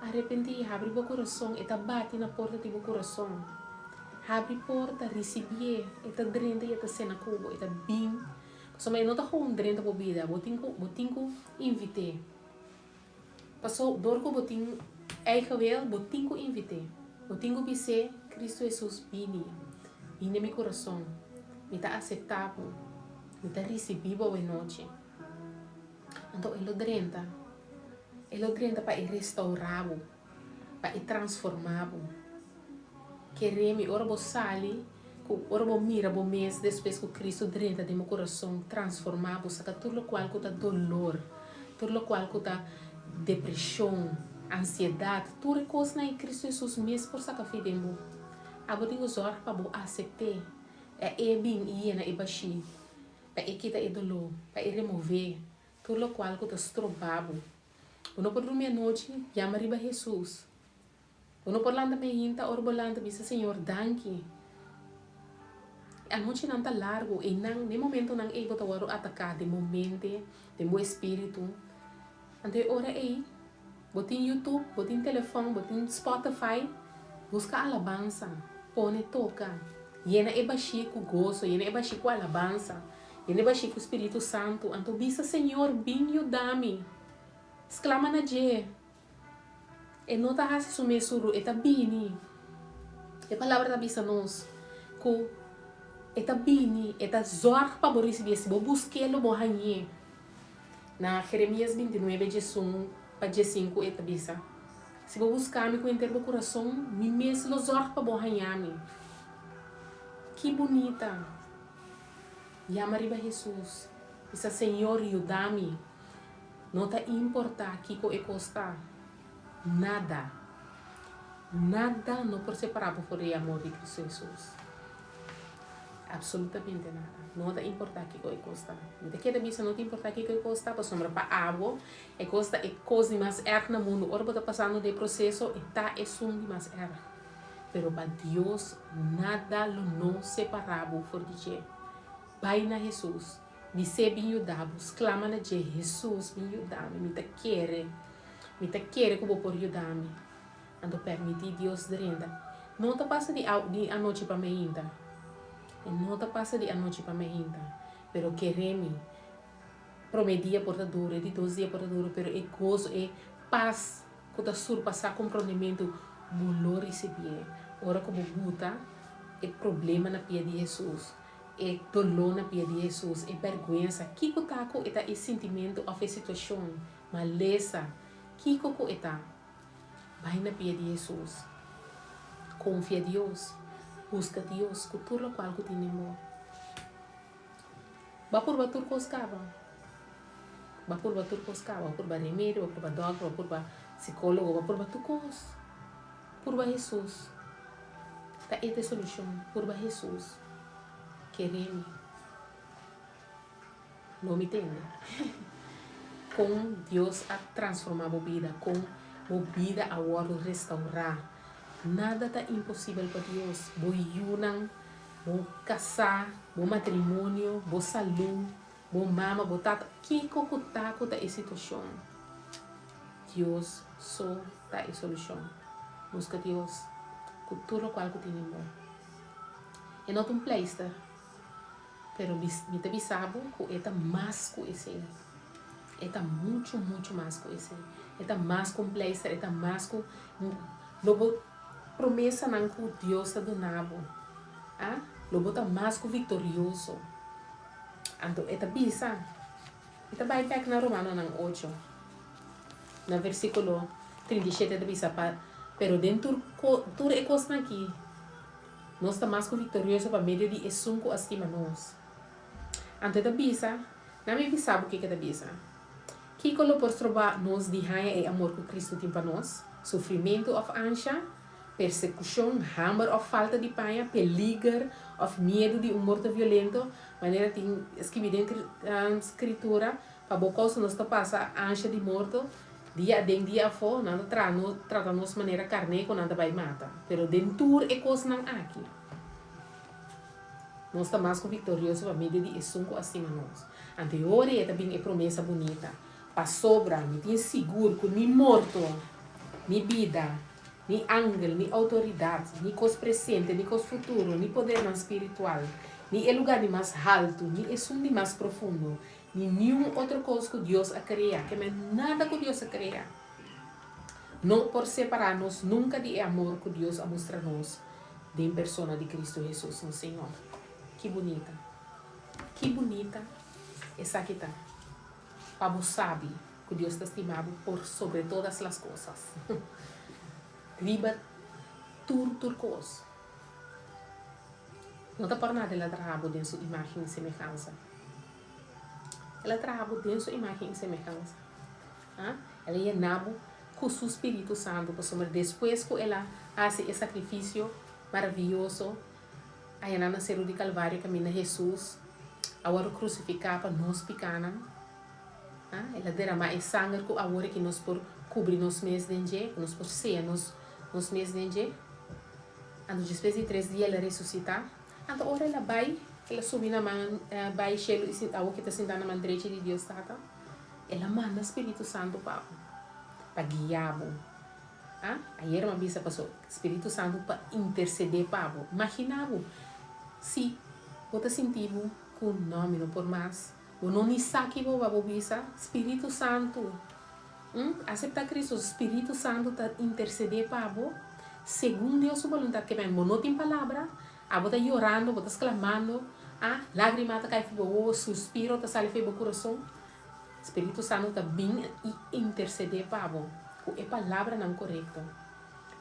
Arrepenti, abre o coração, eta bate na porta do teu coração. Abre porta, recebie, eta drenta e eta cena cubo, eta bim. Só mas não tá com drenta por vida, botinho invite. Passou dorco botinho, gewel, botinho invite. Botinho bise, Cristo Jesus bini. Bini meu coração. Me tá aceitável. Me tá recebido hoje noite. Então ele drenta. Ele drenta para restaurar, para transformar. Queremos, ora você sale, ora você mira o mês depois que Cristo drenta de meu coração, transformar, saca tudo o qual que tá dolor, tudo o qual que tá depressão, ansiedade, tudo coisa em Cristo Jesus mesmo por saca fidemo. Agora digo só para você aceitar, é bem e na baixi, para quitar o dolor, para remover tudo o qual que tá estrobado. Uno por dormir noite, chama riba Jesus. Uno por landa me hinta, or bolanda bisa Senhor, danke. A noite não tá largo e não, de momento não é botar o atacar de momento, de meu espírito. Então ora aí, botin YouTube, botin telefone, botin Spotify, busca alabança, põe toca. Yena é baixi com gozo, yena é baixi com alabança, yena é baixi com o Espírito Santo. Então bisa Senhor, binho dami. Exclama na je. E não tá assim sume suru, eta bini. E palavra da bisa nos. Ko eta bini, eta zor pa boris biesi, bo busquelo bo hanye. Na Jeremias 29, Jesus, pa 5, eta bisa. Se bo buscar me com inteiro coração, me mesmo zor pa bo hanyami. Que bonita. Yama riba Jesus. Bisa Senhor yudami. Não tá importar que co custa nada. Nada não por separar por o amor de Cristo Jesus. Absolutamente nada. Não tá importar que co custa. De que bisa não te importar que co custa, para sombra para água, e custa e coisa mais erg no mundo. Ora tá passando de processo e tá é sum mais erg. Pero para Deus nada lo não separado por dizer. Vai na Jesus. Dice binho dabos, clama na je Jesus binho dame, me ta quer como por ayudarme. Ando permitir Deus drenda. Não ta passa de a noite para me ainda. E não ta passa de a noite para me ainda. Pero queremos promedia portadora, de 2 dias portadora, pero é gozo, é paz, que ta surpassar compreendimento, bolor receber. Ora como buta, é problema na pia de Jesus. É dolor na pia de Jesus, é vergonha. Kiko taco eta é sentimento ou situação, maleza. Kiko ko eta, vai na pia de Jesus. Confia em Deus, busca Deus, com tudo o qual que temos. Vai por batur coscava, vai por batur coscava, vai por remédio, vai por doctor, vai por psicólogo, vai por batur cos, por Jesus. Tá esta solução, por Jesus. Queremos, não me entende? Com Deus a transformar a vida, com a vida agora restaurar. Nada está impossível para Deus. Vou unir, vou casar, vou matrimônio, vou saúde, vou mama, vou tata. Que cocotaco está a situação? Deus só está a solução. Busca Deus com tudo o qual temos. E não tem place. Pero me te bisabo que está mais que esse. Está muito mais que esse. Está mais complexo, está mais que lobo promessa não que Deus está donando. Ah? Lobo está mais que vitorioso. Anto, esta bisa. Esta vai pek na Romano ng 8. Na versículo 37 esta bisa pa. Pero dentro tur e cos na aqui. Nós está mais vitorioso para meio de esunco estima nós. Anto esta bisa, na me bisa o que esta bisa. Kiko lo por trobar nós de raia e amor que Cristo tem para nós. Sofrimento of ansia, persecução, hammer of falta de paia, peligro of medo de morte violento. Maneira tem escrito na escritura, para boca se nós passa ansia de morte, dia den dia fo, nada trata nos maneira carne com nada vai mata. Pero dentro é coisa não aqui. Nós está mais vitorioso para meio de esunco acima nós. Anterior é também é promessa bonita. Para sobra, me tem seguro que nem morto, nem vida, nem ángel, nem autoridade, nem coisa presente, nem coisa futuro, nem poder não espiritual, nem é lugar de mais alto, nem é som de mais profundo, nem nenhum outra coisa que Deus a criar, que é nada que Deus a criar. Não por separar-nos nunca de amor que Deus a mostrar-nos de persona de Cristo Jesus, no Senhor. Que bonita. Que bonita essa aqui está. Para sabe que Deus está estimado por sobre todas as coisas. Riba turcos. Não está por nada ela trabalha dentro de sua imagem e semelhança. Ela trabalha dentro de sua imagem e semelhança. Ela é nabo com o Espírito Santo. Depois que ela faz esse sacrifício maravilhoso, aí ela nasceu de Calvário, caminha Jesus, agora crucificar para nós pecanos. Ela derrama o sangue que agora que nós por cobrir nos meses de dia, que nós por ser nos meses de dia. Então, depois de 3 dias ela ressuscita. Então, agora ela sobe na mão, vai cheio, algo que está sentado na mão direita de Deus, tá? Ela manda o Espírito Santo para guiar-o. Aí era uma vez passou, Espírito Santo para interceder para o. Imagina-o, se você sentir que o nome não por mais, o não sabe que você bisa, Espírito Santo, aceitar Cristo, o Espírito Santo está interceder para você, segundo Deus sua vontade, que bem, não tem palavra, você está chorando, você está clamando, lágrima está caindo para você, suspiro está saindo para o coração, Espírito Santo está bem e interceder para você. É palavra não correta.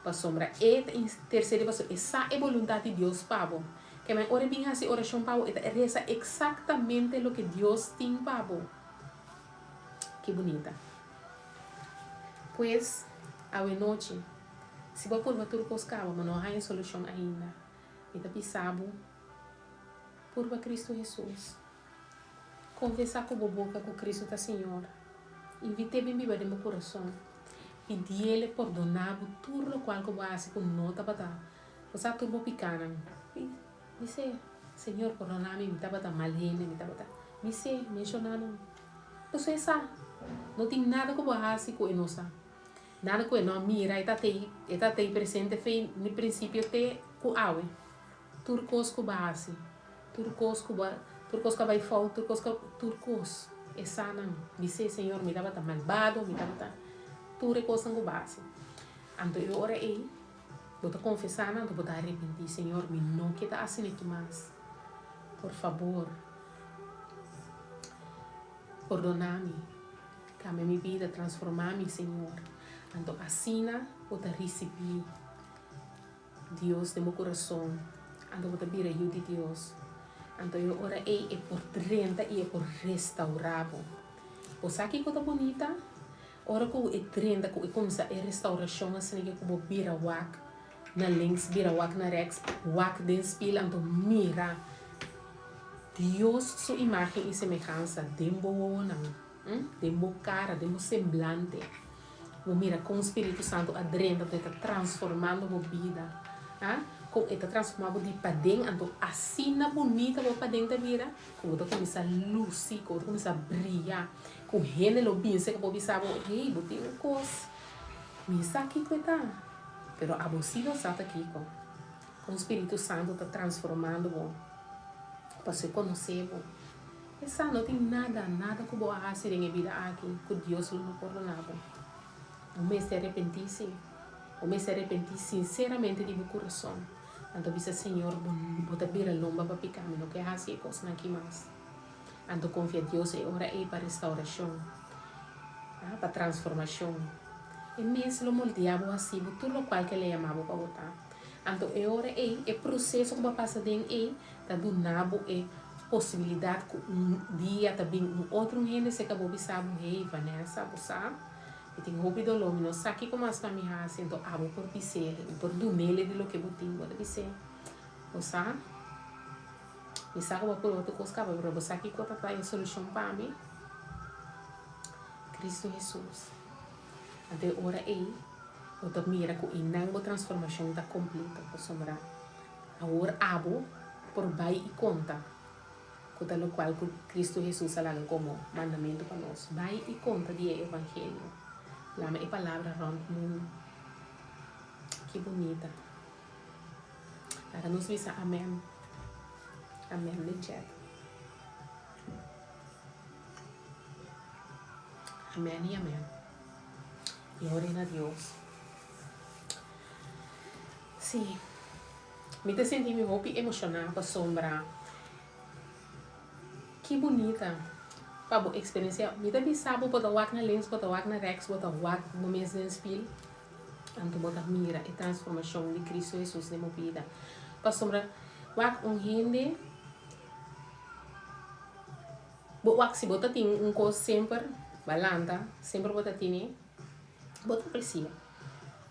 Para sombra, interceder para você. Essa é a vontade de Deus para você. Que a hora bem assim, oração para você, reza exatamente o que Deus tem para você. Que bonita. Pois, à noite, se você por tudo buscava, mas não há solução ainda. Então, pensava por Cristo Jesus. Conversar com a boca com Cristo da Senhora. Invite bem viva de meu coração. Pedir Ele perdonar tudo o qual você faz com nota para você tudo pequeno. Dice, Senhor, perdona-me, me estava mal gente, me estava dice, mencionando. Você sabe, não tem nada que você faz com nós. Nada que não mira, está aí presente, foi no princípio até com a água. Turcos que base, turcos que vai fora, turcos. Essa não. Dice, Senhor, me estava malvado, me estava tudo coisa que base. Então eu ora aí, vou te confessar, não vou te arrepentir, Senhor, me não queda assim mais. Por favor, perdona-me, cambia minha vida, transforma-me, Senhor. Então assim, vou te receber Deus de meu coração. Então vou te pedir ajuda de Deus. Então eu ora aí é por 30 e é por restaurar. Você aqui que está bonita? Ora que é 30, que começa a restauração, assim que eu vira wak na links, vira wak na rex, wak den spil, então mira Deus sua imagem e semelhança, dembo não, dembo cara, dembo semblante, mira com o Espírito Santo adrendo, está transformando a vida, está transformando de para dentro, então assim na bonita para dentro vira, quando começa a luz, quando começa a brilhar. Com gênero bem, sei que eu pensava, ei, eu tenho coisa, me sabe que está, pero a você não sabe aqui, com o Espírito Santo está transformando, para se conhecer, essa não tem nada que eu fazer em vida aqui, que Deus não perdonava. Eu me arrependi, eu me arrependi sinceramente de meu coração, então disse, Senhor, vou te abrir a lomba para picar, não quero fazer coisa aqui mais. Ando confia Deus é hora aí para restauração, para transformação. E mesmo o diabo assim, tudo o qual que ele amava para botar. Ando é hora aí, é processo que vai passar dentro aí, tá do nabo é possibilidade que dia também outro gente se acabou de saber, hey, Vanessa, você e tem roupa do lome, não sabe como as famílias assim, então abo por pisar, por do nele de lo que botinho, pode pisar, você me sabe como por outro coisa, mas você aqui conta para a solução para mim, Cristo Jesus. Até hora aí, eu tô mira que a transformação está completa, por sombra. Agora abo por vai e conta. Conta lo qual Cristo Jesus alaga como mandamento para nós. Vai e conta de evangelho. Lá é palavra rond mundo. Que bonita. Para nos visa amém. Amém, legit. Amém e amém. E orem a Deus. Sim. Me te senti me roupa emocionada para sombra. Que bonita. Para a experiência, me te bisabo para wak na lens, para wak na rex, para wak no mesmo espelho. Anto bota mira e transformação de Cristo Jesus na minha vida. Para sombra, wak gente, wak se bota tem coisa sempre balanta, sempre bota tem, bota precisa.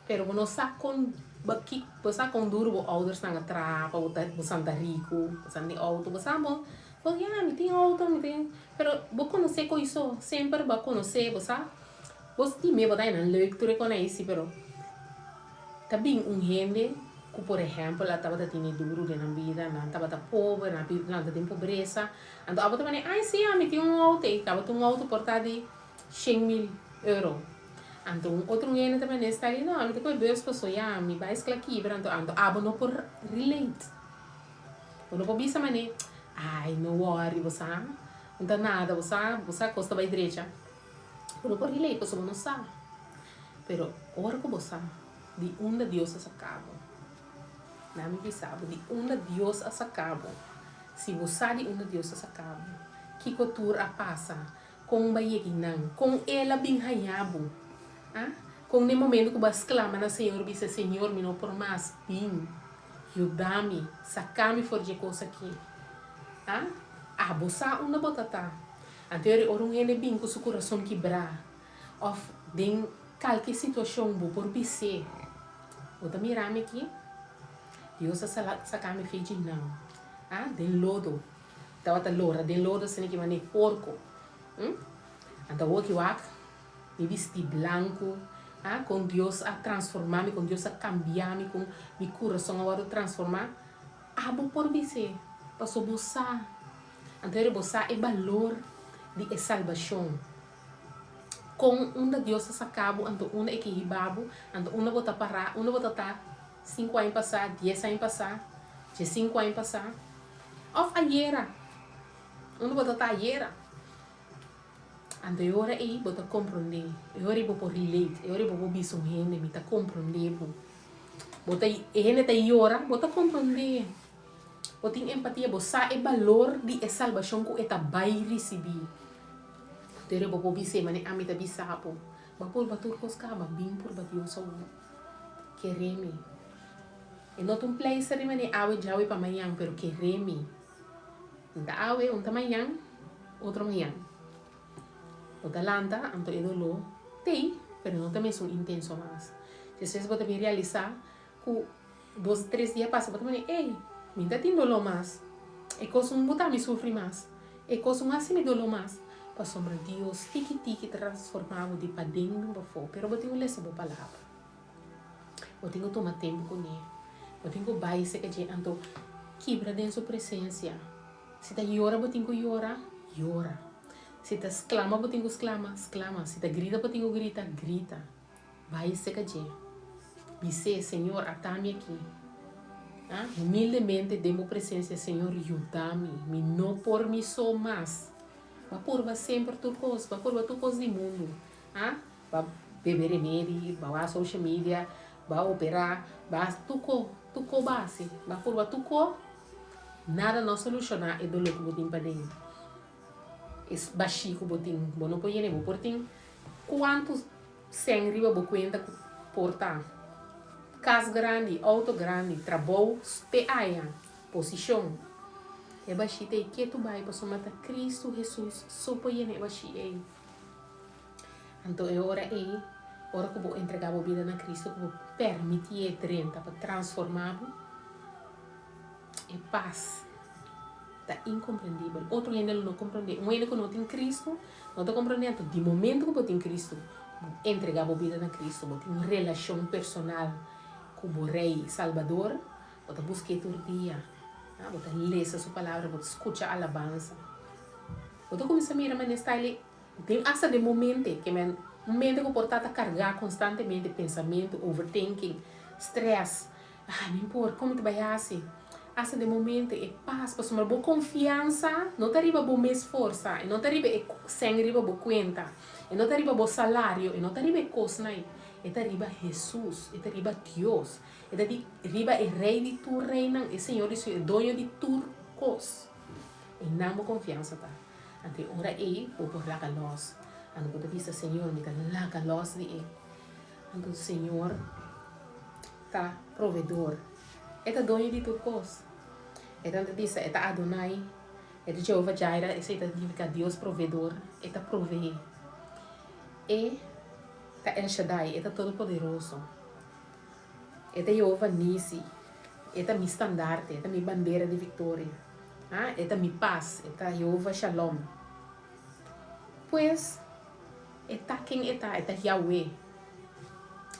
Pero não sabe com baki, você com duro, o ouders na trapa, você anda rico, você anda auto, você anda me tem auto, me tem. Pero você conhece com isso, sempre vai conhecer, você tem medo daí na leitura com isso, pero também gente que, por exemplo, ela estava tendo duro na vida, não estava pobre, não tem pobreza, então ela também, ai sim, me tem auto, estava com auto portado de 100.000 euros. Então, outro gente também está ali, não, depois ver as pessoas, me vai esclarecer, então, não por relate. Não por bisa mané, ai, não worry, você, não dá nada, você costa vai direita. Não por relate, você não sabe. Pero, ora com você, de onde Deus a sacava. Não me sabe, de onde Deus a sacava. Se você de onde Deus a sacava, que cultura passa, com o baieguinão, com ela bem raiabo. Com o momento que você clama na Senhor, diz Senhor, me não por mais bem, ajuda-me, saca-me fora de coisa aqui. Você uma botata. Anterior, um ele bem com o seu coração quebrar, ou de qualquer situação, por bice. Bota mirar-me aqui, Deus saca-me feito não. De lodo, tava loura, de lodo, sem que mané porco. Então, o que eu me vestir branco, com Deus a transformar-me, com Deus a cambiar-me, com meu coração agora a transformar, abo por você, para você. Então, você é valor de salvação. Com Deus a sacabo, então, é que ribabo, então, bota parar, bota 5 anos passar, 10 anos passar, 5 anos passar, of a year, bota a year. Ando eu ora aí, bota compreender. Eu ora aí, bota relate. Eu ora aí, bota bisum gente, me tá compreender. Bota aí, gente tá aí ora, bota compreender. Bota empatia, bota é valor de salvação que eta vai receber. Então eu bota bisum, mas a mim tá bisapo. Bapur batur coscaba, bim por Deus só. Quereme. E não tem place ali, mas awe jawe para amanhã, pero quereme. Da awe, tamanhã, outro amanhã. O talanta, anto idolo, tem, pero não também são intenso mais. Às vezes você também realizar que 2, 3 dias passa, você também, ei, me dá tem dolo mais. É coisa um botar me sofre mais. É coisa um assim me dolo mais. Para sombra Deus, tiki transformado de para dentro para fora. Pero eu tenho que ler essa palavra. Eu tenho que tomar tempo com ele. Eu tenho que baixar esse que anto quebra dentro da sua presença. Se tá llora, eu tenho que llorar, llora. Se te exclama, eu tenho que exclama. Se te grita, eu tenho que grita. Vai se caje. Dice, Senhor, atame aqui. Humildemente, demo presença, Senhor, ajuda-me. Me não por mim só mais. Vai por sempre tu coisa. Vai por tu coisa do mundo. Vai beber remédio, vai a social media, vai operar, vai tu base. Vai por tu nada não solucionar é do louco que tem para dentro. es baixo botin, bom não põe nem por tem quantos sem riba bo cuenta portar casa grande, auto grande, trabalho te aia, posição é baixo te que tu vai para somata Cristo Jesus só põe nem baixo aí então é hora que vou entregar a vida na Cristo que vou permitir 30 para transformar e paz está incompreendível. Outro ainda não compreende. Um ainda que não tem Cristo, não está compreendendo. De momento que você tem Cristo, entregar a vida na Cristo, você tem uma relação personal com o Rei Salvador, você busca todo dia, você lê a sua palavra, você escuta a alabança. Você começa a mirar, mas está ali, tem essa de momento que um momento que você está a carregar constantemente pensamento, overthinking, stress. Não importa, como tu vai assim? Essa de momento é paz, para somar boa confiança, não te arriba boa esforço, não te arriba sem arriba boa conta, não te arriba boa salário, não te arriba coisa não, é te arriba Jesus, é te arriba Deus, é te arriba é rei de tu reina, é Senhor, é dono de tu coisa, e não boa confiança tá, ante ora vou por lá calos, ante quando diz Senhor, me dá lá calos de ante o Senhor tá provedor, é te dono de tu coisa. Então, diz, é Adonai, é de Jeová Jireh, esse significa Deus provedor, é provee. E El Shaddai, é todo poderoso. É Jeová Nissi, é minha estandarte, é minha bandeira de vitória. É minha paz, é Jeová Shalom. Pois, é quem é Yahweh.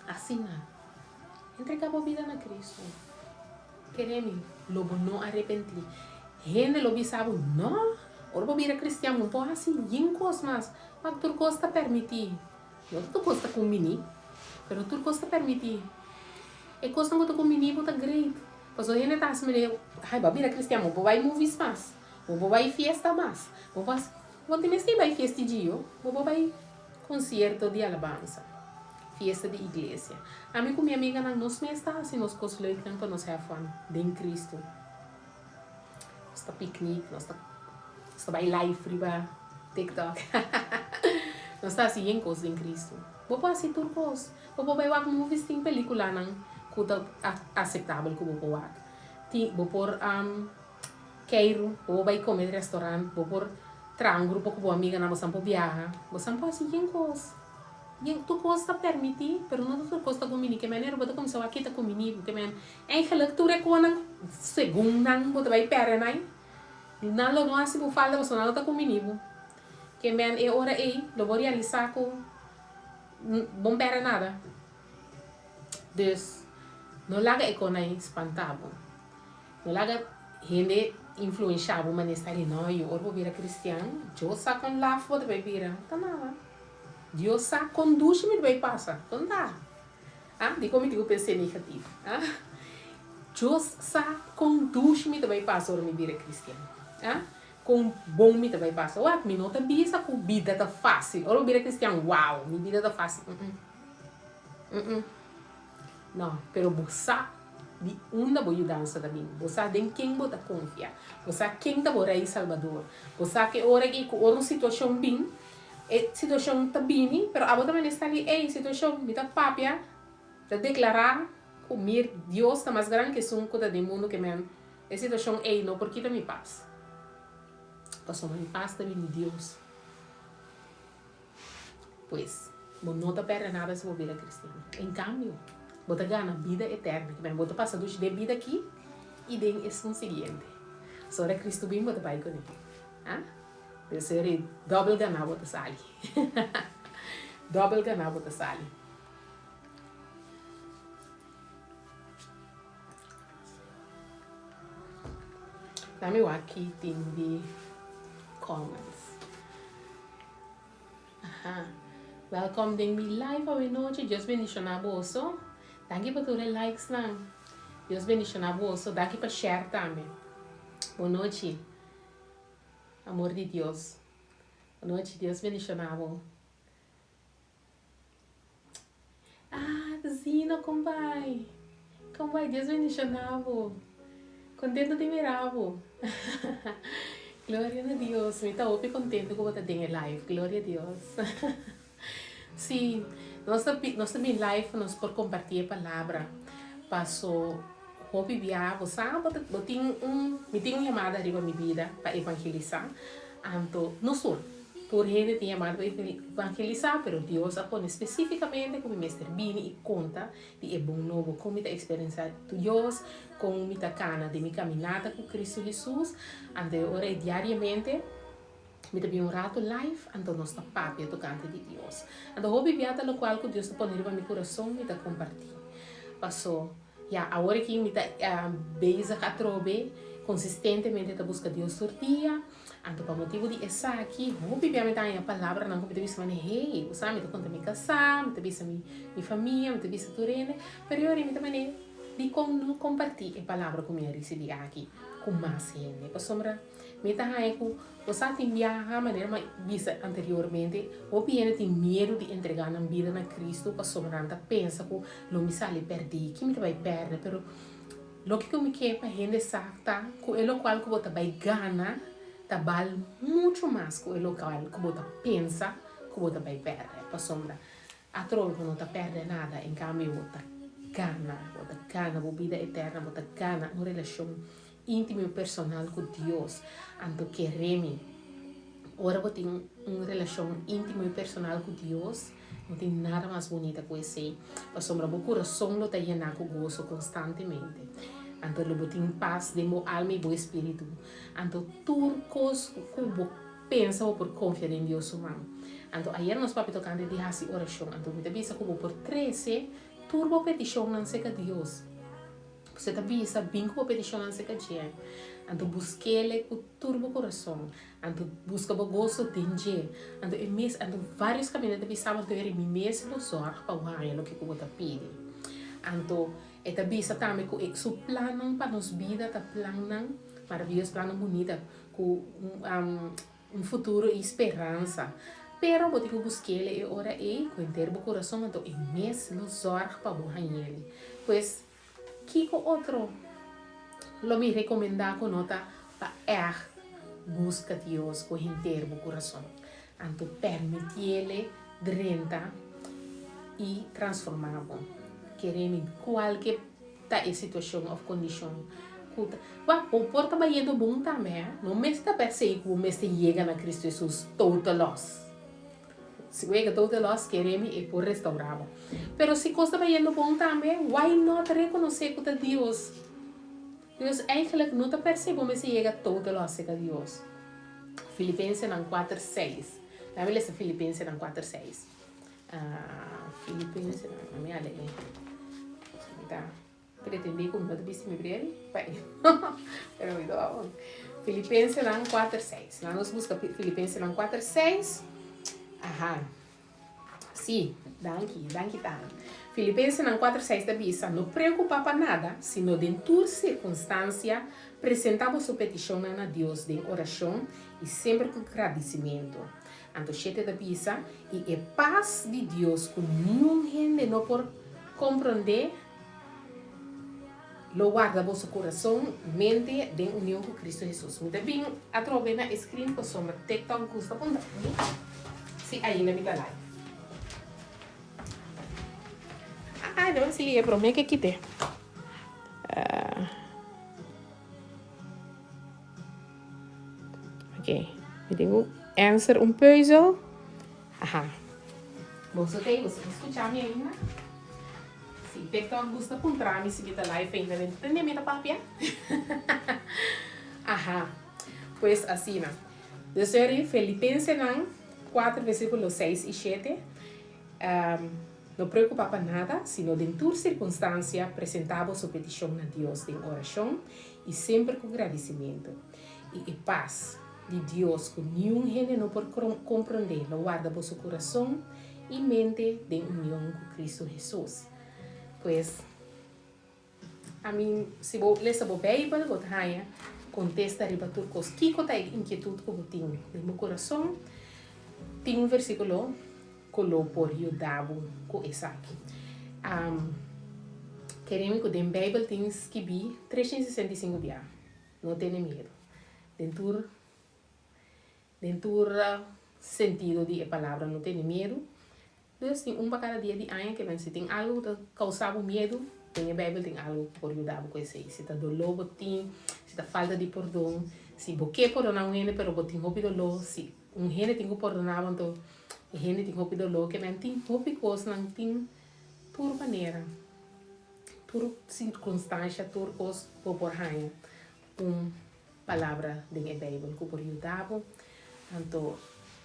Assim, entregar a vida na Cristo. Queremos, lobo não arrepentir. Gente lobo sabe, não, ora vira cristiano, não pode assim, jincos, mas tu gosta permitir. Não tu gosta combinar, mas tu gosta permitir. E coisa não tu combinar, tu great. Pois a gente tá assim, ai, vira cristiano, vou vai movies mais, vou vai festa mais, vou te mesmo vai festa de dia, vou vai concerto de alabança. Fiesta de igreja. A mim com minha amiga nós não está assim, nós cozinhamos para nós have fun em Cristo. Nós está piquenique, nós está vai live riba TikTok. Nós está assim em coisa em Cristo. Vou passar tudo coisa. Vou vai ver movies tem película não que é aceitável que vou ver. Vou por queiro, vou vai comer no restaurante, vou por trazer um grupo com amiga na moça para viajar. Você não passa em coisa. Tu gosta permitir, pero não tu gosta comigo, que maneira você começar aqui tá comigo, que man, eigenlijk tu reconhece segundo não você vai perder não, não lo não assim por falta você não tá comigo, que man é hora aí, lo vou realizar com bom perder nada, dus não larga economia espantado, não larga gente influenciável, mas está ali não, eu vou virar cristiano, eu saco um laço você vai virar, tá nada. Deus sabe conduz-me bem passa, não dá. De como eu pensei negativo. Deus sabe conduz-me bem passa para me vir cristiano. Com bom me também passa. Ué, me não tá bisa com vida tá fácil. Ou vir cristiano, uau, minha vida tá fácil. Não, pero você de uma boa mudança também. Você de quem você confia. Você quem tá por aí Salvador. Você que ora que uma situação bem situação tá bem, pero a também está ali, situação me tá papia, para declarar que Deus está mais grande que o coisa do mundo que men, a situação não porque tá me paz, passou me paz também de Deus, pois, não tá perdendo nada se você virar cristiano, em cambio, você ganha vida eterna, que você passa de vida aqui e tem esse seguinte, só é Cristo bem você vai com ele, eu serei double ganhar você sali. Double ganhar você sali. Também aqui tem de comments. Welcome to my live hoje noite. Deus bendicionar a você. Daqui para todos os likes não. Deus bendicionar a você. Daqui para share também. Boa noite. Amor de Deus. Boa noite, Deus bendicionava. Zina, como vai? Deus bendicionava. Contento de mirava. Glória a Deus. Me está muito contente com você ter live. Glória a Deus. Sim, nós também live nós por compartilhar a palavra. Passou hobby via, você sabe, eu tenho uma chamada arriba minha vida para evangelizar. Então, não sou. Por gente tem chamado para evangelizar, pero Deus apone especificamente como mestre Bini e conta de é bom novo, como está experiência de Deus, como está cana de minha caminhada com Cristo Jesus. Então, ora diariamente, me também um rato live, então nós está papia tocante de Deus. Então, hobby viata no qual que Deus está pondo no meu coração, me está compartilhando. Passou, agora que me está beisa a trobe, consistentemente está buscando Deus todo dia. Então, por motivo de essa aqui, hobby viata a palavra, não como te disse, mas hey, você me está contando me casar, me está disse minha família, me está disse turene, pero eu me também de compartilhar a palavra com minha recebi aqui, com mais gente. Por sombra, me está aí com você tem viajar maneira mais vista anteriormente, ou bem tem medo de entregar na vida na Cristo, por sombra anda pensa que não me sale perder, que me vai perder, pero lo que me quer para gente sakta, que é o qual que você vai ganhar, tá vale muito mais que o local que você pensa que você vai perder, por sombra. A troca não está perdendo nada, em cambio você ganha a vida eterna, você ganha uma relação íntimo e personal com Deus. Então, queremos, agora você tem uma relação íntima e personal com Deus, não tem nada mais bonito que esse. Por sombra, o coração está llenado com gozo constantemente. Então, você tem paz de sua alma e seu espírito. Então, tudo que você pensa por confiar em Deus humano. Então, ayer nós papi tocando de essa oração. Então, me avisa como por 13, tudo petição não seca Deus. Você avisa bem como petição não seca Deus. Então, busque-le com todo o coração. Então, busca o gosto de Deus. Então, vários caminhos de avisar que eu mesmo sorte para o que você pede. Então, esta visa também que o plano para nos vida, está plano maravilhoso, plano bonito, com futuro e esperança. Pero vou ter que buscar ele ora e com inteiro o coração, então é mesmo sorte para o ele. Pois, que outro lo me recomendar com nota para busca Deus com inteiro o coração. Então, permite ele drenta e transformar. Queremos qualquer situação ou condição. O porta vai indo bom também. Não me está pensando que o mês chega na Cristo Jesus total loss. Se chega total loss, queremos e por restaurar. Mas se costa vai indo bom também, why not reconhecer que Deus? Deus eigenlijk não está percebendo o mês chega total loss com Deus. Filipenses 4:6. Dá-me ler Filipenses 4:6. Filipenses, não me alei. Tá. Pretender como não disse me brilhar, pai. Pero me dou. Filipenses 4:6. Lá nós busca Filipenses 4:6. Aham. Sim, danke tá. Filipenses 4:6 da bisa, não preocupa para nada, sino de toda circunstância, apresentamos sua petição a Deus em oração e sempre com agradecimento. Então, chete da bisa, e a paz de Deus que nenhum gente não pode compreender, lo guarda vosso coração, mente, em união com Cristo Jesus. Muito bem, a trove na screen com sombra TikTok custa com se aí na minha live. Não se liga para mim que aqui tem. Ok, eu tenho answer puzzle. Aha. Você escutar minha ainda? Se TikTok gusta comprar me seguir da live ainda, não entende minha papia? Aha. Pois assim, desde Filipenses 4, versículos 6 e 7. Não preocupa para nada, sino de toda circunstância, apresentamos sua petição a Deus em oração e sempre com agradecimento. E paz de Deus que nenhum gente não pode compreender, lo guarda vosso coração e mente de união com Cristo Jesus. Pois, a mim, se vou ler a Bíblia, vou contesta riba tudo coisa que é inquietude que eu tenho no meu coração. Tem um versículo colo por eu dabo com essa aqui. Queremos que na Bíblia tem que vir 365 dias. Não tenha medo. Dentro dentro do sentido de palavra não tem medo. Deus tem cada dia de ano que se tem algo que causava medo, tem a Bíblia tem algo por ajudar com isso. Se está dolor, tem, se está falta de perdão, se você perdonar um gente, pero você tem roupa dolor, se um gente tem que perdonar, então a gente tem roupa dolor, que não tem roupa coisa, não tem por maneira, por circunstância, por coisa por raio, palavra da Bíblia que por ajudar, então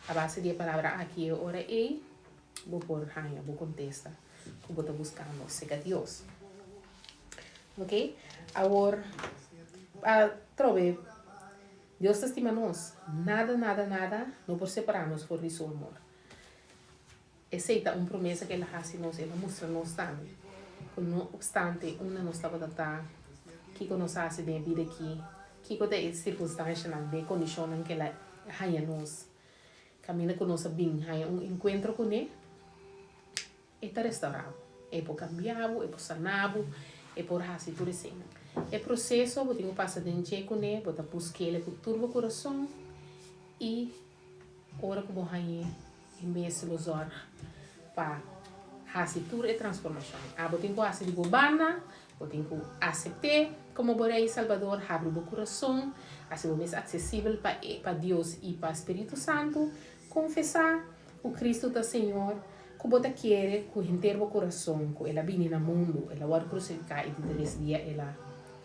a base da palavra aqui é ora é vou por raio, vou contestar, que vou estar buscando seja Deus. Ok? Agora, trove, Deus estima nós. Nada não por separar-nos por isso amor. Aceita uma promessa que Ele faz nós, Ele mostra-nos também. Não obstante, uma nós estava a que nós faz de vida aqui, que é circunstância, de condição que ela raia nós. Caminha com nós bem, raia encontro com Ele, está restaurado. É por cambiar, é por sanar, é por fazer tudo assim. É processo, você tem que passar dentro com Ele, você busca Ele com todo o coração e ora como raia em vez de usar para fazer tudo a transformação. Você tem que fazer de bobana, você tem que aceitar como o Rei Salvador, abre o coração, assim mais acessível para Deus e para o Espírito Santo, confessar o Cristo do Senhor, que você quer com o inteiro coração, que ela vem no mundo, ela vai crucificar e de 3 dias ela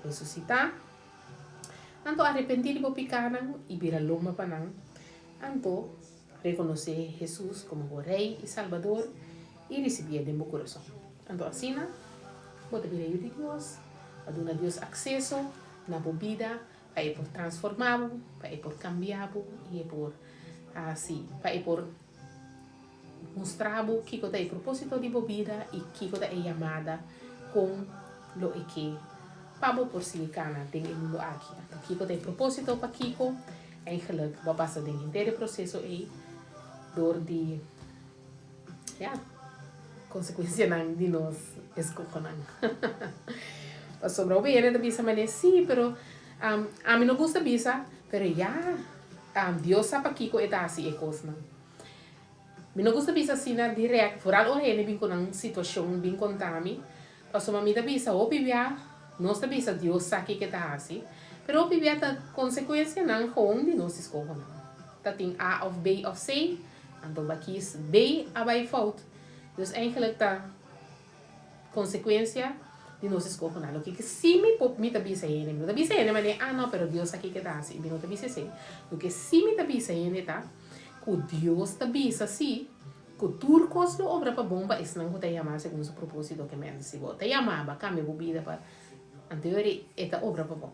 ressuscitar. Então, arrepender de pecado e virar loma para nós. Então, reconhecer Jesus como o Rei e Salvador e receber de meu coração. Então, assim, você vir a Deus, a dar a Deus acesso na vida, para por transformar, para por cambiar e por assim, para por mostrar que é o propósito de vida e que é chamada com o que para por si cana tem o mundo aqui. Então, que é o propósito para Kiko, eigenlijk vai passar o inteiro processo aí door die consequência de nós escolher. Sobre o bem da bisa mané sim, pero a mim não gosta bisa, pero Deus sabe que é assim é coisa. Me não gosta bisa assim na direto, foral o rene bem com uma situação bem contami, passo uma mida bisa o bibia, nós da bisa Deus sabe que é assim, pero o bibia tá consequência não com de nós escolher. Tá tem A of B of C. Então, aqui é bem a bem fout. Então, eigenlijk a consequência de nós escolher. O que se me tá bisa ele, me tá bisa ele, mas não, pero Deus aqui que tá assim, me não tá bisa assim. O que se me tá bisa ele tá, que Deus tá bisa assim, que turcos lo obra para bomba, isso não tá chamar segundo o propósito que me se bota chamar, cambia bebida para anterior esta obra para bomba.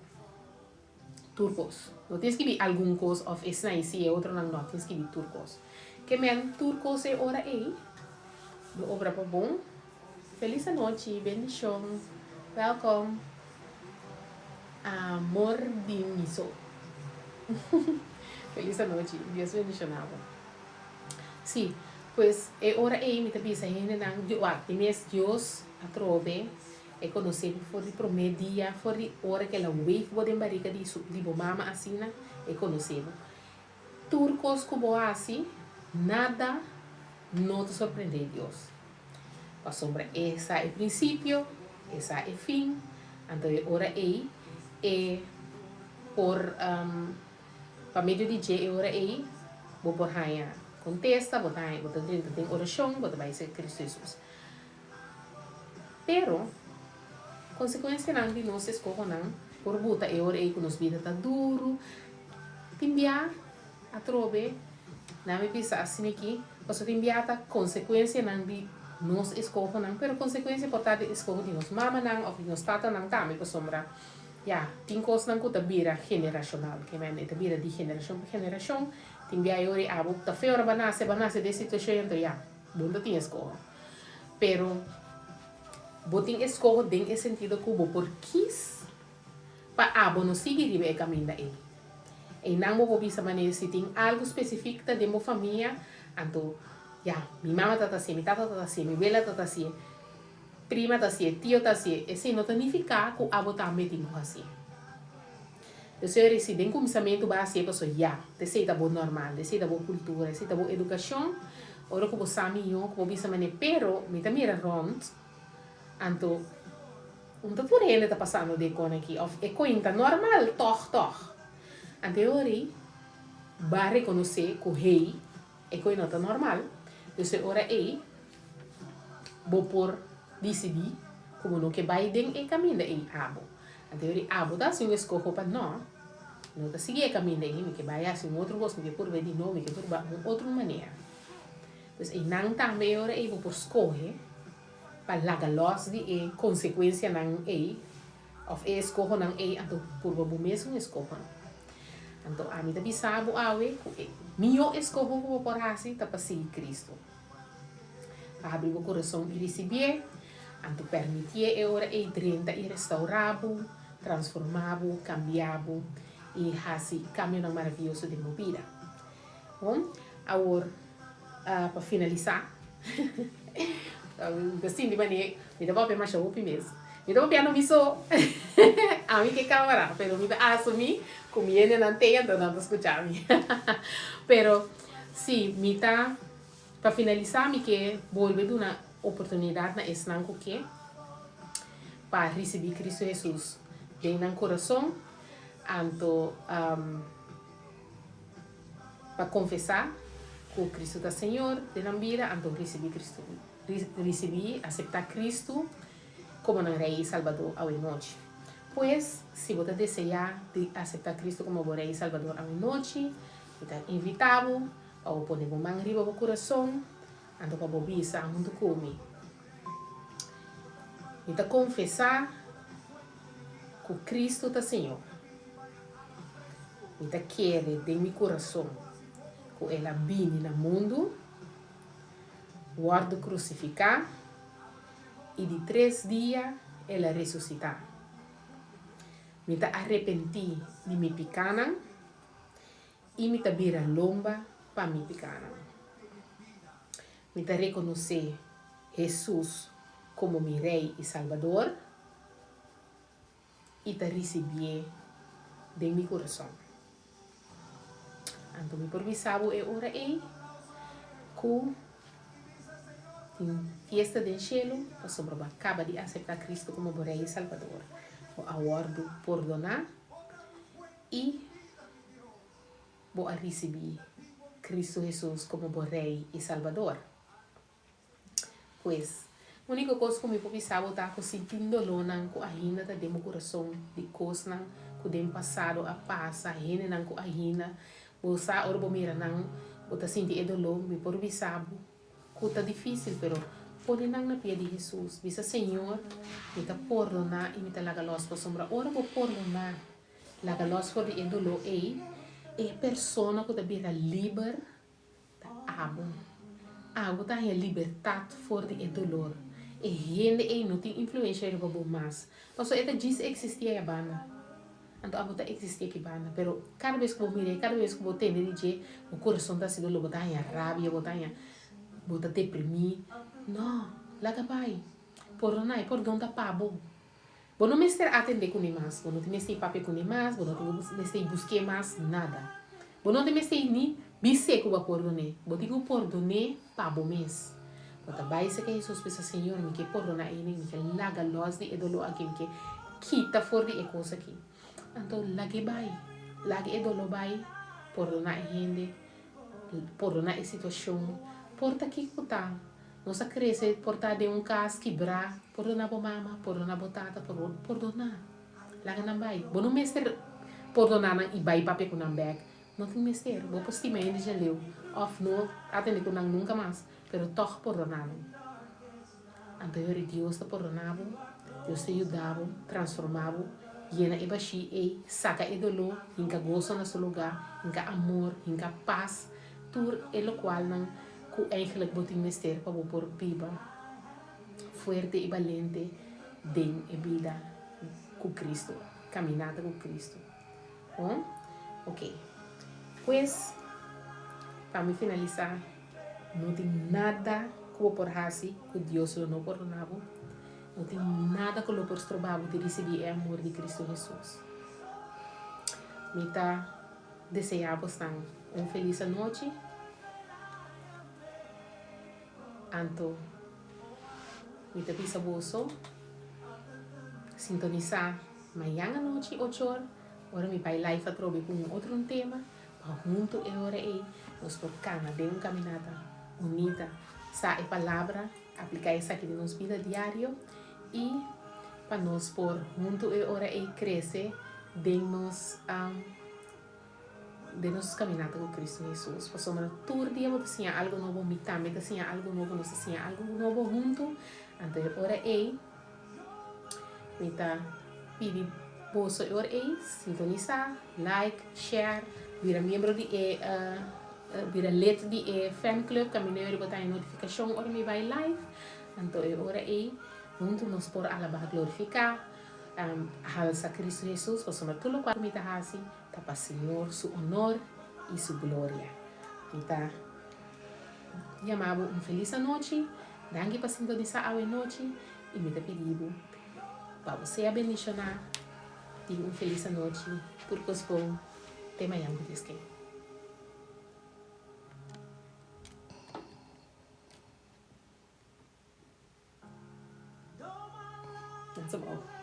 Turcos. Não tens que ver algum coisa of isso não é outro não, tens que ver turcos. Que men turcos é hora aí. Do obra para bom. Feliz noite, bendição. Welcome. Amor de miso. Feliz noite. Deus bendicionava. Sim, pues é hora aí, me também sai Deus a trove é conhecer for de primeiro dia, for de hora que ela wave pode embarica de mama assim, é conhecer. Turcos como assim, nada não te surpreende Deus. A sombra essa é o princípio, essa é o fim. Então, hora aí é por para meio de dia, hora aí vou por raia contesta, vou tem oração, vou vai ser Cristo Jesus. Pero consequência não de nós escolher não, por buta é hora aí que nos vida tá duro, timbia a trove, não me pisa assim aqui, você timbia a consequência não de nós escolher não, pero consequência por estar escolher de nós mama não, ou de nós tata não também por sombra. Tem coisas não que tá vira generacional, que é tá vira de geração para geração, timbia a hora a buta feira banase de situação então bunda tinha escolher, pero botin escolha tem esse sentido que o por quis para não seguir o caminho da ele. E não vou bisa maneira se tem algo específico da minha família, então minha mama tá assim, minha tata tá assim, minha vela tá assim, prima tá assim, tio tá assim, esse não significa que a também tem assim. Então, eu recebi em começamento base a pessoa já, de ser da boa normal, de ser da boa cultura, de ser da boa educação, ora que você sabe eu, que você sabe, pero me também era rond, então tá por ele tá passando de con aqui, of é coisa normal, toch. Anteriori, vai reconhecer que o rei é coisa não tá normal, então ora vou por decidir como não que vai den e caminho de abo. Anteriori abo tá assim escolho para não tá seguir caminho de me que vai assim outro gosto me que por ver de novo me que por outra maneira. Então não também ora vou por escolher para laga los de consequência não of escolho não então por o mesmo escolho. Então a mim também sabe meu escolho vou por assim tá para seguir Cristo. Para abrir o coração e receber, então permitir ora drenta e restaurado, transformado, cambiado e assim caminho maravilhoso de minha vida. Bom, agora para finalizar, assim de maneira, me dá para mais show mesmo. Me dá para não me só, a mim que câmera, pero me dá assumir como ele não tem, então não escutar me. Pero sim, me dá para finalizar, me que volver uma oportunidade na esnanco que para receber Cristo Jesus bem no coração, então para confessar que Cristo é Senhor de na vida, então receber, aceitar Cristo como um Rei e Salvador ao noite. Pois, se você desejar de aceitar Cristo como Rei e Salvador ao noite, está invitado a pôr a mão arriba do coração, então para você muito come. Então confessar que Cristo é Senhor. Então quer de meu coração que ela vine no mundo, guardo crucificar e de 3 dias ela ressuscitar. Me arrepentir de meu pecado e me vira lomba para meu pecado. Me reconhecer Jesus como meu Rei e Salvador e receber de meu coração. Então, me permissavo ora que em fiesta del cielo, sobre acaba de aceitar Cristo como Rei e Salvador. O aguardo perdonar e vou receber Cristo Jesus como Rei e Salvador. Pois, a única coisa que me permissavo tá sentindo lona com a rina da demo coração de coisa que dem passado a passa, rene não com a rina, o sa orbo mira não, o tá sentindo dolor, me permissavo. Tá difícil, pero pode não na pia de Jesus. Bisa Senhor, me tá perdonar e me tá laga los por sombra. Ora vou perdonar, laga los por de dolor persona que tá vira liber, tá abo. Abo tá a liberdade for de dolor. E gente não tem influência em bobo mais. Então esta diz existia a banda. Então abo tá existia que banda, pero cada vez que vou mirar, cada vez que vou ter de o coração tá sendo lobo tá a rabia, bota deprimir. Não, laga pai. Por não tá pabo. Bo não me estar atender com mais, bo não te me estar papel com mais, bo não te me estar buscar mais nada. Bo não te me estar ni bise que eu perdone. Bo digo perdone pabo mes. Bota vai se que Jesus pensa Senhor, me que perdona ele, me que laga los de edolo aqui, me que quita for de coisa aqui. Então lage bai, lage edolo bai, perdona gente, perdona a situação. Porta aqui que tá. Nossa cresce, porta de caso quebrar, perdona a mama, perdona a tata, perdona. Lá que não vai. Bom, não mestre perdona e vai papel com um bag. Não tem mestre. Vou postar ainda já leu. Of no, atende com nunca mais. Pero toch perdonado. Então Deus te perdonava, Deus te ajudava, transformava, llena e baixi e saca e dolor, inca gozo no seu lugar, inca amor, inca paz, tur e lo qual não que eigenlijk boting mister para por viva fuerte e valente den e vida com Cristo, caminhada com Cristo. Bom? Ok. Pues, para me finalizar, não tem nada que eu por fazer que Deus não perdonava. Não tem nada que eu por estrobar de receber o amor de Cristo Jesus. Mita deseamos feliz noche. Anto, mita pisa boso, sintonizar amanhã à noite, 8 horas. Ora me vai live a trobe com outro tema. Mas junto é hora aí, nós por cana de caminhada unida. Sa é palavra, aplicar essa aqui de nos vida diário. E para nós por junto é hora aí crescer de nos caminhada com Cristo Jesus. Passamos todo dia, mas assim, algo novo, mitamente, assim, algo novo, nós assim, algo novo junto. Então, hora aí, mita pedir bolso hora aí, sintonizar, like, share, vira membro de vira letra de fan club, caminho botar em notificação, hora me vai live. Então, hora aí, junto nos por alabar glorificar. Halsa Cristo Jesus, passamos tudo o que me está assim, para o Senhor, su honor e su glória. Então, chamamos feliz noite, dangue para sintonizar a noite e me pedido para você abençoar, digo feliz noite, porque os bom, tema yang que That's all.